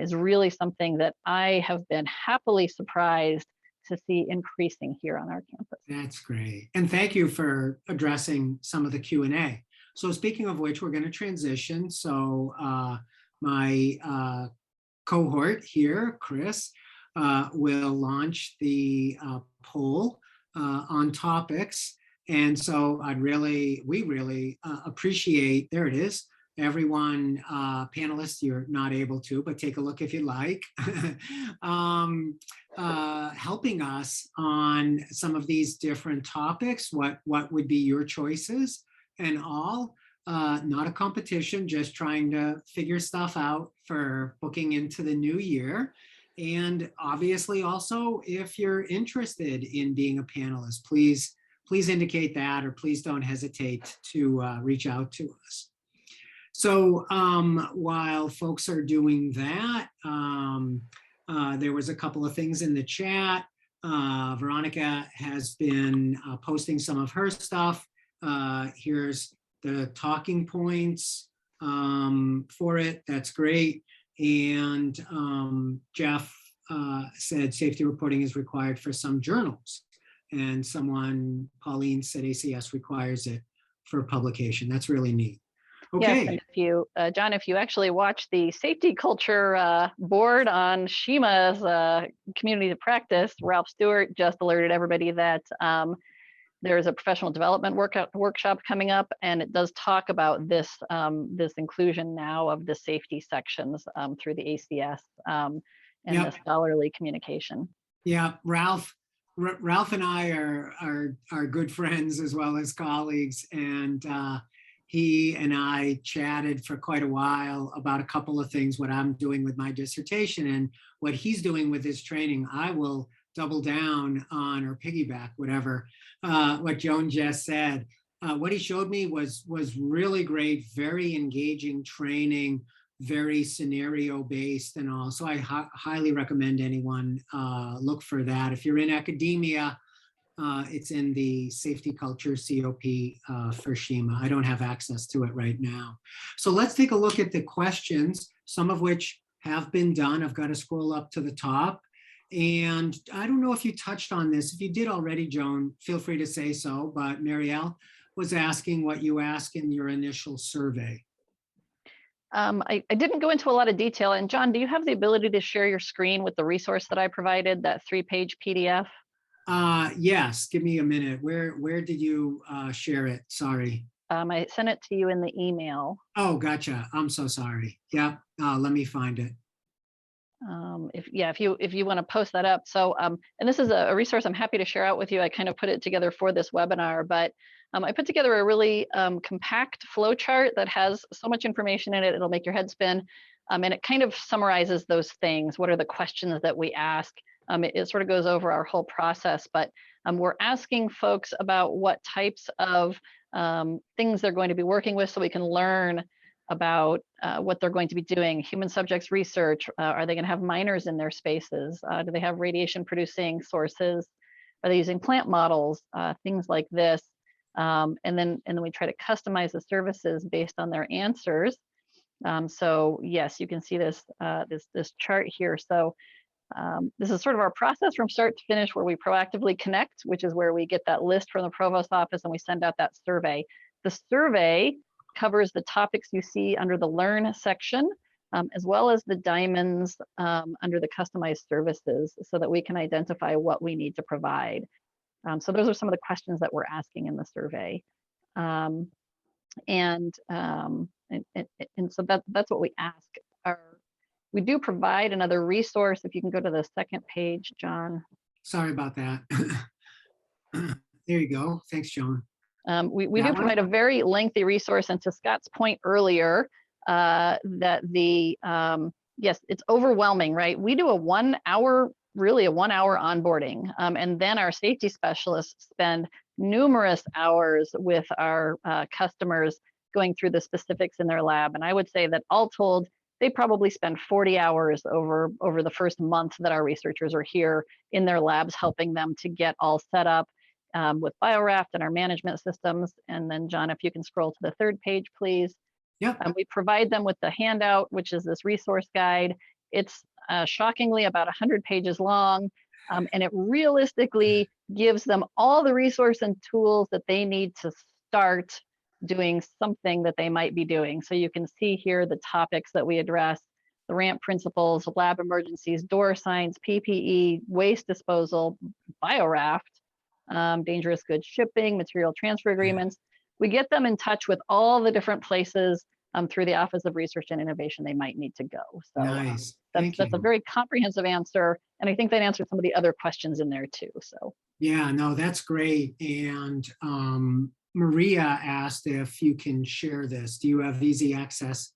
is really something that I have been happily surprised to see increasing here on our campus. That's great. And thank you for addressing some of the Q&A. So speaking of which, we're going to transition. So my cohort here, Chris, will launch the poll on topics. And so we really appreciate, there it is, everyone, panelists, you're not able to, but take a look if you like, helping us on some of these different topics, what would be your choices and all. Not a competition, just trying to figure stuff out for booking into the new year. And obviously also, if you're interested in being a panelist, please indicate that, or please don't hesitate to reach out to us. So while folks are doing that, there was a couple of things in the chat. Veronica has been posting some of her stuff. Here's the talking points for it. That's great. And Jeff said safety reporting is required for some journals. and someone, Pauline, said ACS requires it for publication. That's really neat. Yes, Okay. and if you, John, if you actually watch the safety culture board on SHIMA's community of practice, Ralph Stewart just alerted everybody that there's a professional development workshop coming up, and it does talk about this this inclusion now of the safety sections through the ACS and the scholarly communication. Yeah, Ralph and I are good friends as well as colleagues, and he and I chatted for quite a while about a couple of things, what I'm doing with my dissertation and what he's doing with his training. I will double down on or piggyback, whatever, what Joan just said. What he showed me was really great, very engaging training, very scenario based and all. So I highly recommend anyone look for that. If you're in academia, it's in the safety culture COP for SHIMA. I don't have access to it right now. So let's take a look at the questions, some of which have been done. I've got to scroll up to the top. And I don't know if you touched on this. If you did already, Joan, feel free to say so. But Marielle was asking what you asked in your initial survey. I didn't go into a lot of detail. And John, do you have the ability to share your screen with the resource that I provided, that 3-page PDF? Yes, give me a minute. Where did you share it? Sorry. I sent it to you in the email. Oh, gotcha. I'm so sorry. Yeah, let me find it. If you want to post that up. So, and this is a resource I'm happy to share out with you. I kind of put it together for this webinar, but I put together a really compact flow chart that has so much information in it, it'll make your head spin. And it kind of summarizes those things. What are the questions that we ask? It sort of goes over our whole process, but we're asking folks about what types of things they're going to be working with so we can learn about what they're going to be doing. Human subjects research, are they going to have miners in their spaces? Do they have radiation producing sources? Are they using plant models? Things like this. And then we try to customize the services based on their answers. So yes, you can see this this chart here. So this is sort of our process from start to finish, where we proactively connect, which is where we get that list from the provost office and we send out that survey. The survey covers the topics you see under the Learn section, as well as the diamonds under the Customized Services, so that we can identify what we need to provide. So those are some of the questions that we're asking in the survey. And so that's what we ask. We do provide another resource. If you can go to the second page, John. Sorry about that. There you go. Thanks, Joan. We do provide a very lengthy resource, and to Scott's point earlier, that yes, it's overwhelming, right? We do a 1 hour, really a 1 hour onboarding, and then our safety specialists spend numerous hours with our customers going through the specifics in their lab. And I would say that all told, they probably spend 40 hours over the first month that our researchers are here in their labs, helping them to get all set up with BioRaft and our management systems. And then John, if you can scroll to the third page, please. Yeah. We provide them with the handout, which is this resource guide. It's shockingly about 100 pages long, and it realistically gives them all the resource and tools that they need to start doing something that they might be doing. So you can see here the topics that we address: the RAMP principles, lab emergencies, door signs, PPE, waste disposal, BioRaft, dangerous goods shipping, material transfer agreements. We get them in touch with all the different places through the Office of Research and Innovation they might need to go. So nice. That's a very comprehensive answer. And I think that answered some of the other questions in there too. So yeah, no, that's great. And Maria asked if you can share this. Do you have easy access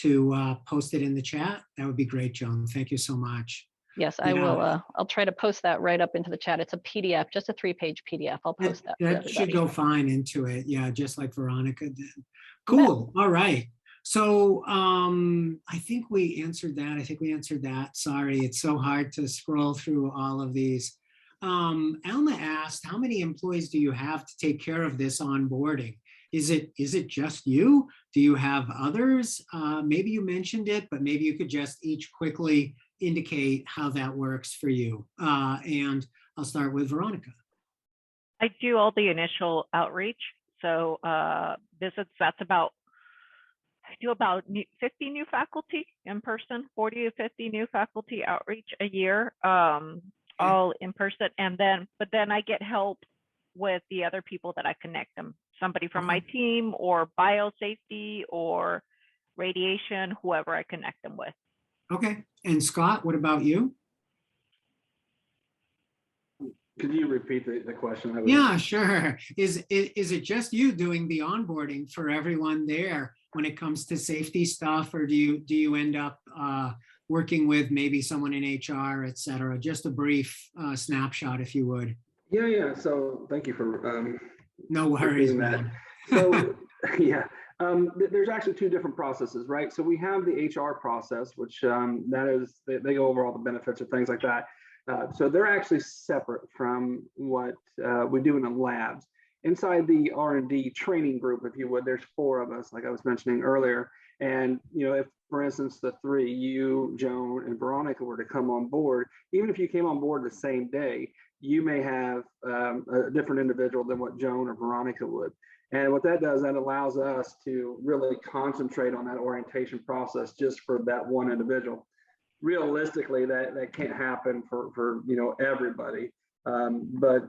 to post it in the chat? That would be great, Joan. Thank you so much. Yes, I will. I'll try to post that right up into the chat. It's a PDF, just a 3-page PDF. I'll post that. That should go fine into it. Yeah, just like Veronica did. Cool. All right. So I think we answered that. I think we answered that. Sorry, it's so hard to scroll through all of these. Alma asked, how many employees do you have to take care of this onboarding? Is it just you? Do you have others? Maybe you mentioned it, but maybe you could just each quickly indicate how that works for you. And I'll start with Veronica. I do all the initial outreach. So visits, that's about, I do about 50 new faculty in person, 40 to 50 new faculty outreach a year, all in person. And but then I get help with the other people that I connect them. Somebody from my team or biosafety or radiation, whoever I connect them with. Okay. And Scott, what about you? Could you repeat the question? Yeah, sure. Is it just you doing the onboarding for everyone there when it comes to safety stuff, or do you end up working with maybe someone in HR, et cetera? Just a brief snapshot, if you would. Yeah. So thank you for no worries, man. So yeah, there's actually two different processes, right? So we have the HR process, which that is they go over all the benefits or things like that. So they're actually separate from what we do in the labs. Inside the R&D training group, if you would, there's 4 of us, like I was mentioning earlier. And, if, for instance, the 3, you, Joan, and Veronica were to come on board, even if you came on board the same day, you may have a different individual than what Joan or Veronica would. And what that does, that allows us to really concentrate on that orientation process just for that one individual. Realistically, that can't happen for everybody, but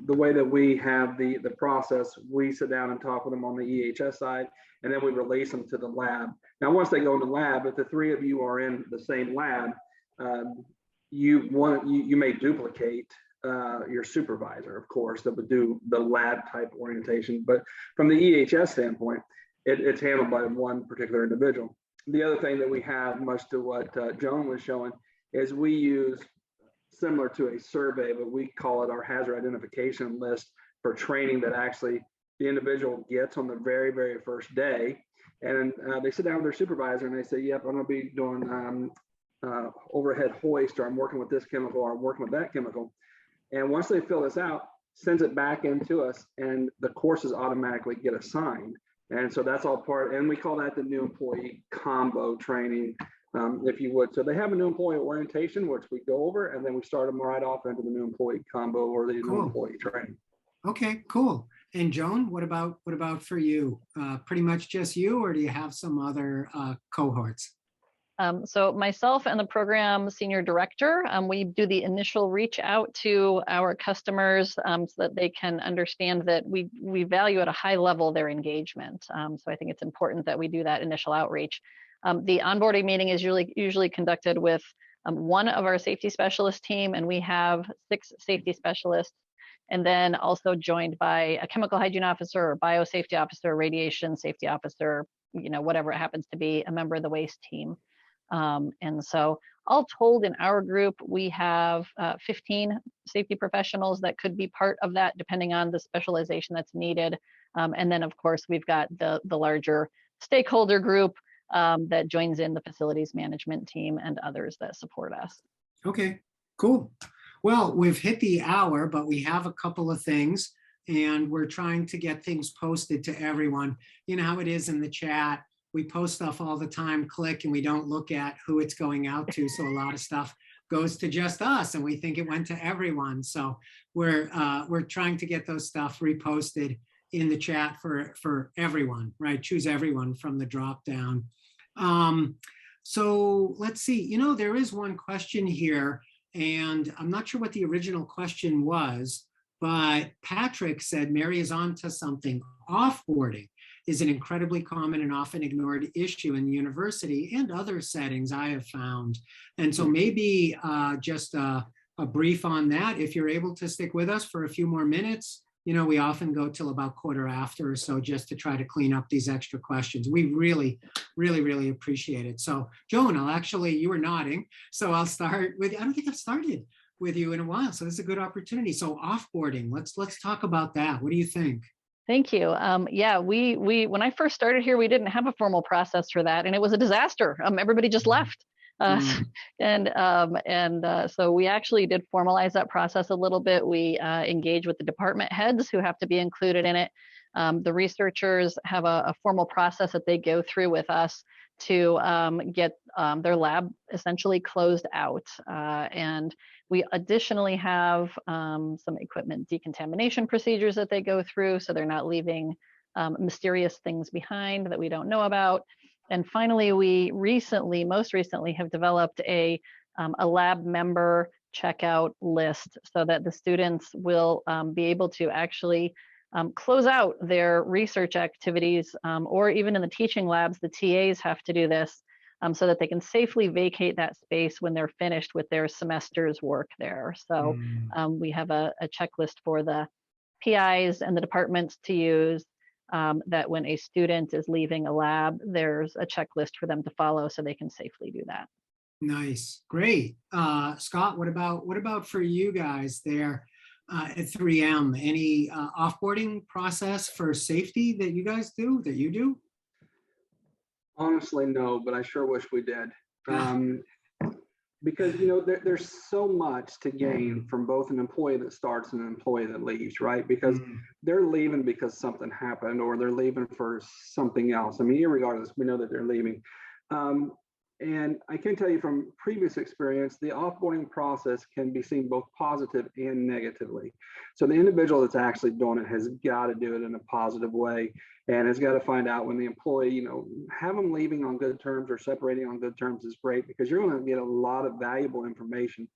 the way that we have the process, we sit down and talk with them on the EHS side, and then we release them to the lab. Now, once they go in the lab, if the 3 of you are in the same lab, you may duplicate your supervisor, of course, that would do the lab type orientation. But from the EHS standpoint, it's handled by one particular individual. The other thing that we have, much to what Joan was showing, is we use, similar to a survey, but we call it our hazard identification list for training that actually the individual gets on the very, very first day. And they sit down with their supervisor and they say, yep, I'm going to be doing overhead hoist, or I'm working with this chemical, or I'm working with that chemical. And once they fill this out, sends it back into us, and the courses automatically get assigned. And so that's all part, and we call that the new employee combo training, if you would. So they have a new employee orientation, which we go over, and then we start them right off into the new employee combo or the new employee training. Okay, cool. And Joan, what about for you? Pretty much just you, or do you have some other cohorts? So myself and the program senior director, we do the initial reach out to our customers so that they can understand that we value at a high level their engagement. So I think it's important that we do that initial outreach. The onboarding meeting is usually conducted with one of our safety specialist team, and we have 6 safety specialists, and then also joined by a chemical hygiene officer or biosafety officer, radiation safety officer, whatever it happens to be, a member of the waste team. And so all told in our group, we have 15 safety professionals that could be part of that, depending on the specialization that's needed. And then, of course, we've got the larger stakeholder group that joins in the facilities management team and others that support us. Okay, cool. Well, we've hit the hour, but we have a couple of things, and we're trying to get things posted to everyone. You know how it is in the chat. We post stuff all the time, click, and we don't look at who it's going out to. So a lot of stuff goes to just us, and we think it went to everyone. So we're trying to get those stuff reposted in the chat for everyone, right? Choose everyone from the drop down. So let's see. There is one question here, and I'm not sure what the original question was, but Patrick said Mary is on to something. Offboarding is an incredibly common and often ignored issue in the university and other settings, I have found. And so maybe just a brief on that. If you're able to stick with us for a few more minutes, we often go till about 1/4 or so just to try to clean up these extra questions. We really, really, really appreciate it. So Joan, you were nodding. So I'll start with, I don't think I've started with you in a while. So this is a good opportunity. So offboarding, let's talk about that. What do you think? Thank you. Yeah, we when I first started here, we didn't have a formal process for that, and it was a disaster. Everybody just left, so we actually did formalize that process a little bit. We engage with the department heads who have to be included in it. The researchers have a formal process that they go through with us to get their lab essentially closed out. And we additionally have some equipment decontamination procedures that they go through, so they're not leaving mysterious things behind that we don't know about. And finally, we most recently have developed a lab member checkout list so that the students will be able to actually close out their research activities, or even in the teaching labs, the TAs have to do this so that they can safely vacate that space when they're finished with their semester's work there. So we have a checklist for the PIs and the departments to use, that when a student is leaving a lab, there's a checklist for them to follow so they can safely do that. Nice, great. Scott, what about for you guys there at 3M? Any offboarding process for safety that you guys do, that you do? Honestly, no, but I sure wish we did. Because there's so much to gain from both an employee that starts and an employee that leaves, right? Because they're leaving because something happened, or they're leaving for something else. I mean, irregardless, we know that they're leaving. And I can tell you from previous experience, the offboarding process can be seen both positive and negatively. So the individual that's actually doing it has got to do it in a positive way, and has got to find out when the employee, have them leaving on good terms or separating on good terms is great, because you're going to get a lot of valuable information.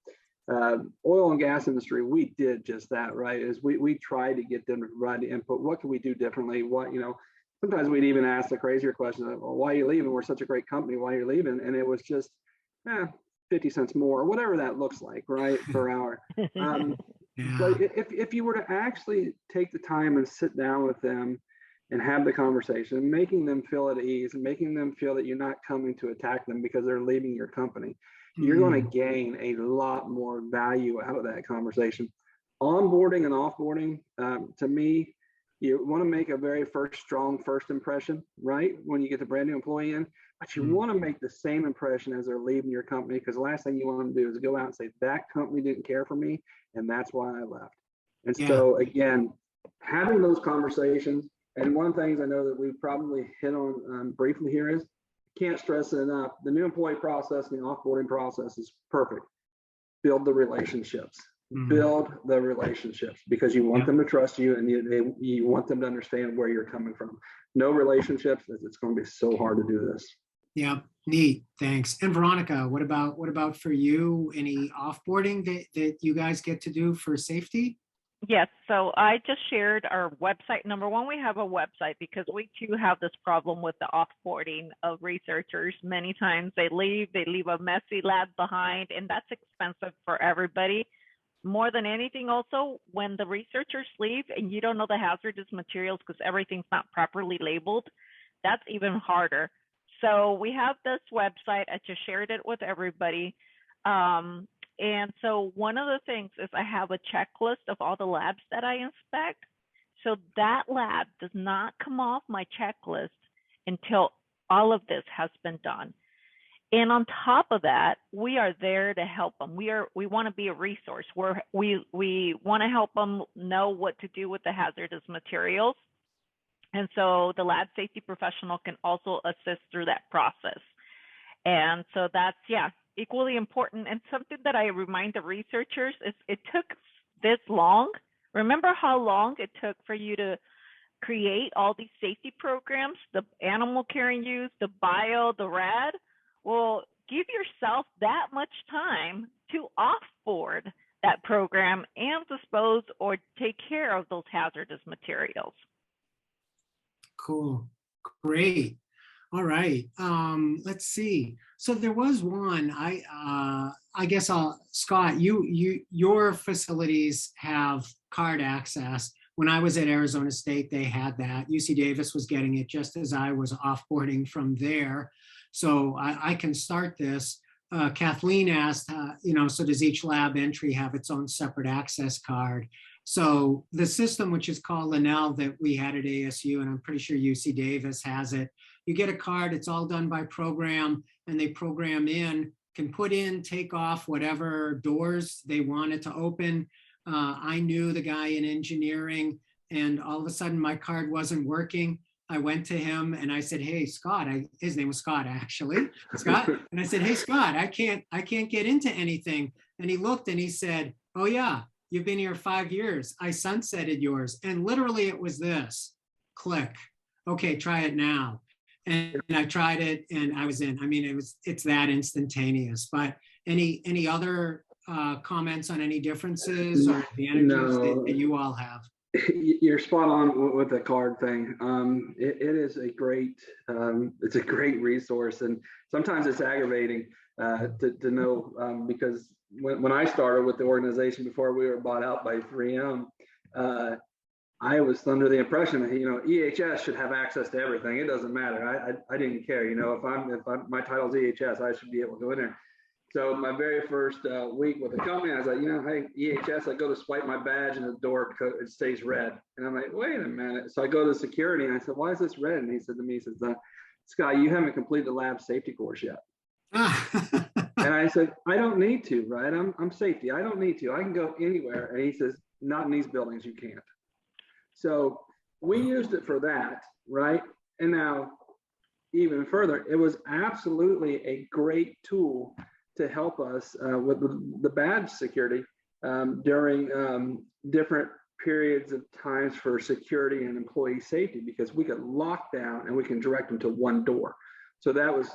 Oil and gas industry, we did just that, right? Is we tried to get them to provide the input. What can we do differently? What, sometimes we'd even ask the crazier question of, well, why are you leaving? We're such a great company. Why are you leaving? And it was just 50 cents more, or whatever that looks like, right, per hour. But if you were to actually take the time and sit down with them and have the conversation, making them feel at ease and making them feel that you're not coming to attack them because they're leaving your company, you're going to gain a lot more value out of that conversation. Onboarding and offboarding, to me, you want to make a very strong first impression, right? When you get the brand new employee in, but you want to make the same impression as they're leaving your company, because the last thing you want to do is go out and say, that company didn't care for me, and that's why I left. And so again, having those conversations, and one of the things I know that we've probably hit on briefly here is, can't stress it enough, the new employee process and the offboarding process is perfect. Build the relationships. Build the relationships, because you want them to trust you, and you want them to understand where you're coming from. No relationships, it's going to be so hard to do this. Yeah, neat. Thanks. And Veronica, what about for you? Any offboarding that you guys get to do for safety? Yes, so I just shared our website. Number one, we have a website because we too have this problem with the offboarding of researchers. Many times they leave a messy lab behind, and that's expensive for everybody. More than anything, also, when the researchers leave and you don't know the hazardous materials because everything's not properly labeled, that's even harder. So we have this website. I just shared it with everybody. And so one of the things is I have a checklist of all the labs that I inspect. So that lab does not come off my checklist until all of this has been done. And on top of that, we are there to help them. We want to be a resource. We want to help them know what to do with the hazardous materials. And so the lab safety professional can also assist through that process. And so that's, equally important. And something that I remind the researchers is, it took this long. Remember how long it took for you to create all these safety programs, the animal care and use, the bio, the rad? Well, give yourself that much time to offboard that program and dispose or take care of those hazardous materials. Cool. Great. All right. Let's see. So there was one. I guess Scott, your facilities have card access. When I was at Arizona State, they had that. UC Davis was getting it just as I was offboarding from there. So I can start this. Kathleen asked, so does each lab entry have its own separate access card? So the system, which is called Linnell, that we had at ASU, and I'm pretty sure UC Davis has it, you get a card, it's all done by program, and they program in, can put in, take off whatever doors they wanted to open. I knew the guy in engineering, and all of a sudden my card wasn't working. I went to him and I said, hey, Scott, his name was Scott, actually, Scott. And I said, hey, Scott, I can't get into anything. And he looked and he said, oh yeah, you've been here 5 years. I sunsetted yours. And literally it was this, click. Okay, try it now. And I tried it and I was in. I mean, it's that instantaneous. But any other comments on any differences or advantages that you all have? You're spot on with the card thing. It is a great, it's a great resource, and sometimes it's aggravating to know because when I started with the organization before we were bought out by 3M, I was under the impression that EHS should have access to everything. It doesn't matter. I didn't care. If my title's EHS, I should be able to go in there. So my very first week with the company, I was like, hey, EHS, I go to swipe my badge and the door it stays red. And I'm like, wait a minute. So I go to security and I said, why is this red? And he said to me, he says, Scott, you haven't completed the lab safety course yet. And I said, I don't need to, right? I'm safety. I don't need to. I can go anywhere. And he says, not in these buildings, you can't. So we used it for that, right? And now even further, it was absolutely a great tool to help us with the badge security during different periods of times for security and employee safety, because we could lock down and we can direct them to one door. So that was,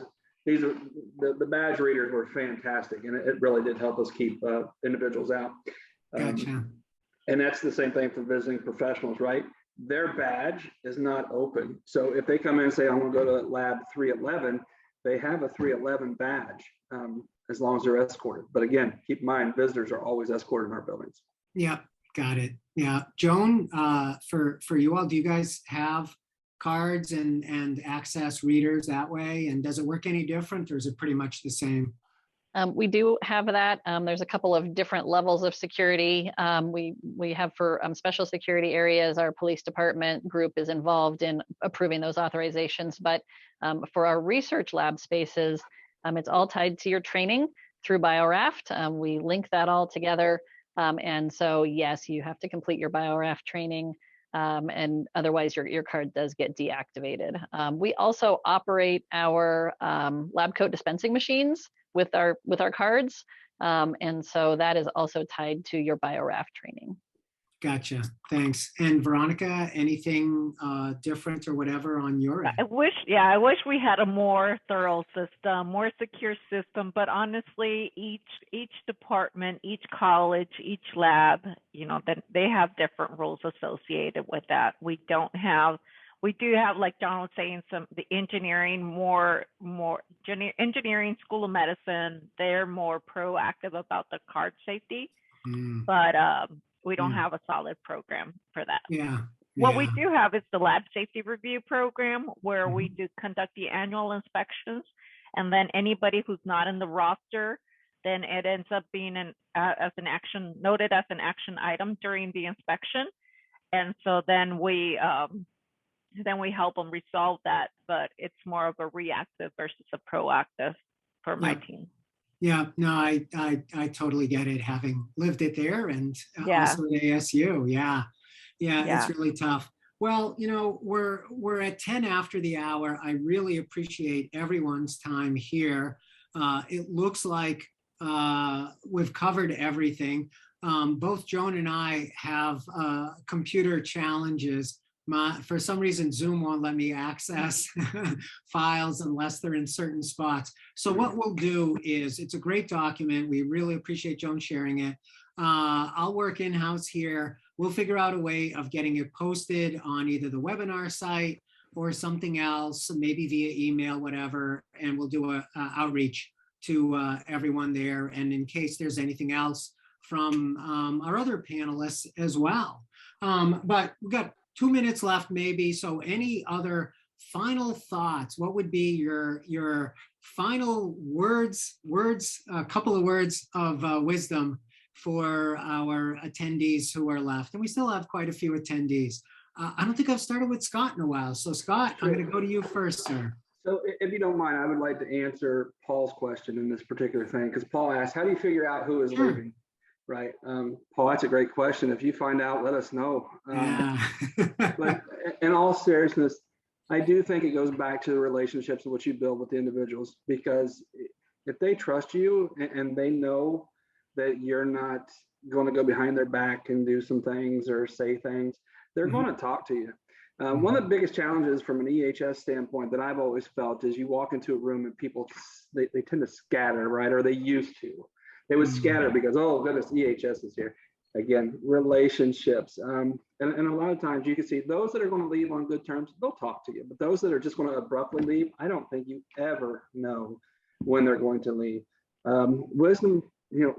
the badge readers were fantastic, and it really did help us keep individuals out. Gotcha. And that's the same thing for visiting professionals, right? Their badge is not open. So if they come in and say, I want to go to lab 311, they have a 311 badge. As long as they're escorted. But again, keep in mind, visitors are always escorted in our buildings. Yeah, got it. Yeah. Joan, for you all, do you guys have cards and access readers that way? And does it work any different, or is it pretty much the same? We do have that. There's a couple of different levels of security. We have for special security areas, our police department group is involved in approving those authorizations. But for our research lab spaces, it's all tied to your training through BioRaft. We link that all together. And so, yes, you have to complete your BioRaft training, and otherwise your card does get deactivated. We also operate our lab coat dispensing machines with our cards. And so that is also tied to your BioRaft training. Gotcha. Thanks. And Veronica, anything different or whatever on your end? I wish we had a more thorough system, more secure system. But honestly, each department, each college, each lab, they have different rules associated with that. We do have, like John was saying, the engineering, engineering, School of Medicine. They're more proactive about the card safety, but we don't have a solid program for that. Yeah. What we do have is the lab safety review program, where we do conduct the annual inspections, and then anybody who's not in the roster, then it ends up being noted as an action item during the inspection. And so then we help them resolve that, but it's more of a reactive versus a proactive for my team. Yeah, no, I totally get it, having lived it there and also at ASU. Yeah, it's really tough. Well, we're at 10 after the hour. I really appreciate everyone's time here. It looks like we've covered everything. Both Joan and I have computer challenges. For some reason, Zoom won't let me access files unless they're in certain spots. So what we'll do is, it's a great document. We really appreciate Joan sharing it. I'll work in-house here. We'll figure out a way of getting it posted on either the webinar site or something else, maybe via email, whatever, and we'll do a outreach to everyone there. And in case there's anything else from our other panelists as well. But we've got 2 minutes left maybe. So any other final thoughts? What would be your final words, a couple of words of wisdom for our attendees who are left? And we still have quite a few attendees. I don't think I've started with Scott in a while. So Scott, I'm going to go to you first, sir. So if you don't mind, I would like to answer Paul's question in this particular thing, because Paul asked, how do you figure out who is leaving? Right. Paul, that's a great question. If you find out, let us know. But in all seriousness, I do think it goes back to the relationships of what you build with the individuals, because if they trust you and they know that you're not going to go behind their back and do some things or say things, they're going to talk to you. One of the biggest challenges from an EHS standpoint that I've always felt is you walk into a room and people, they tend to scatter, right? Or they used to. They would scatter because, oh goodness, EHS is here. Again, relationships. And a lot of times you can see those that are going to leave on good terms, they'll talk to you. But those that are just going to abruptly leave, I don't think you ever know when they're going to leave. Wisdom,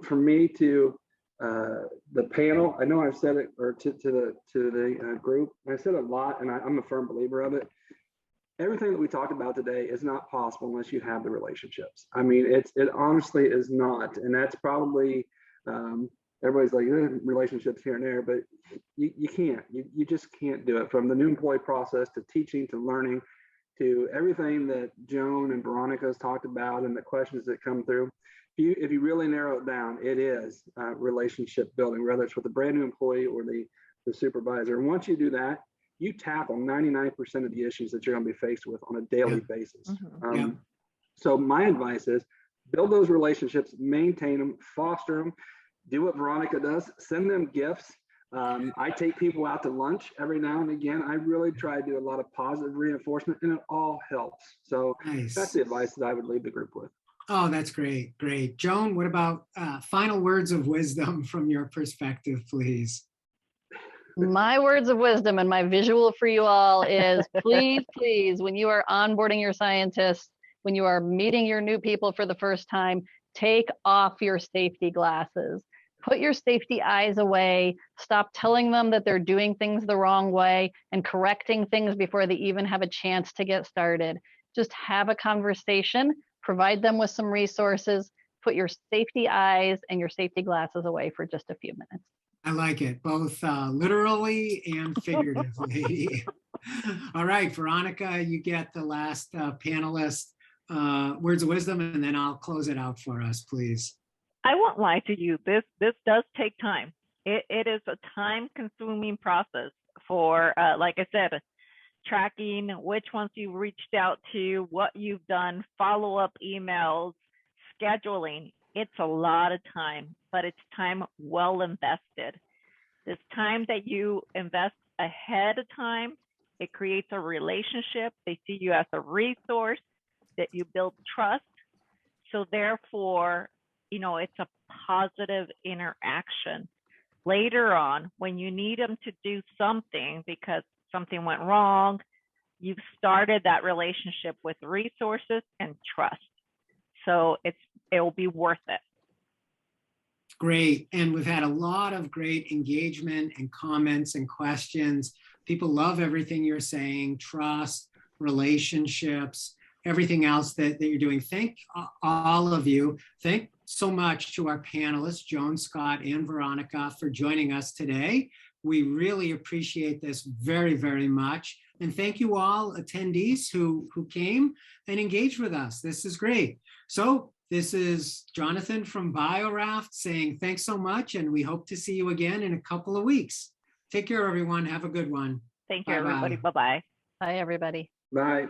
for me to the panel, I know I've said it, or to the group, and I said it a lot, and I'm a firm believer of it. Everything that we talked about today is not possible unless you have the relationships. I mean, it honestly is not, and that's probably everybody's like relationships here and there, but you can't. You just can't do it. From the new employee process to teaching to learning to everything that Joan and Veronica has talked about and the questions that come through. If you really narrow it down, it is relationship building, whether it's with a brand new employee or the supervisor. And once you do that, you tackle 99% of the issues that you're going to be faced with on a daily basis. So my advice is build those relationships, maintain them, foster them, do what Veronica does, send them gifts. I take people out to lunch every now and again. I really try to do a lot of positive reinforcement, and it all helps. So that's the advice that I would leave the group with. Oh, that's great. Great. Joan, what about final words of wisdom from your perspective, please? My words of wisdom and my visual for you all is please, when you are onboarding your scientists, when you are meeting your new people for the first time, take off your safety glasses. Put your safety eyes away. Stop telling them that they're doing things the wrong way and correcting things before they even have a chance to get started. Just have a conversation, provide them with some resources, put your safety eyes and your safety glasses away for just a few minutes. I like it, both literally and figuratively. All right, Veronica, you get the last panelist words of wisdom, and then I'll close it out for us, please. I won't lie to you. This does take time. It is a time-consuming process for, like I said, tracking which ones you reached out to, what you've done, follow-up emails, scheduling. It's a lot of time, but it's time well invested. This time that you invest ahead of time, it creates a relationship. They see you as a resource, that you build trust. So therefore, it's a positive interaction. Later on, when you need them to do something because something went wrong, you've started that relationship with resources and trust. So it will be worth it. Great. And we've had a lot of great engagement and comments and questions. People love everything you're saying, trust, relationships, everything else that you're doing. Thank all of you. Thank so much to our panelists, Joan, Scott, and Veronica, for joining us today. We really appreciate this very, very much. And thank you all attendees who came and engaged with us. This is great. So this is Jonathan from BioRaft saying thanks so much, and we hope to see you again in a couple of weeks. Take care, everyone. Have a good one. Thank you, everybody. Bye-bye. Bye, everybody. Bye.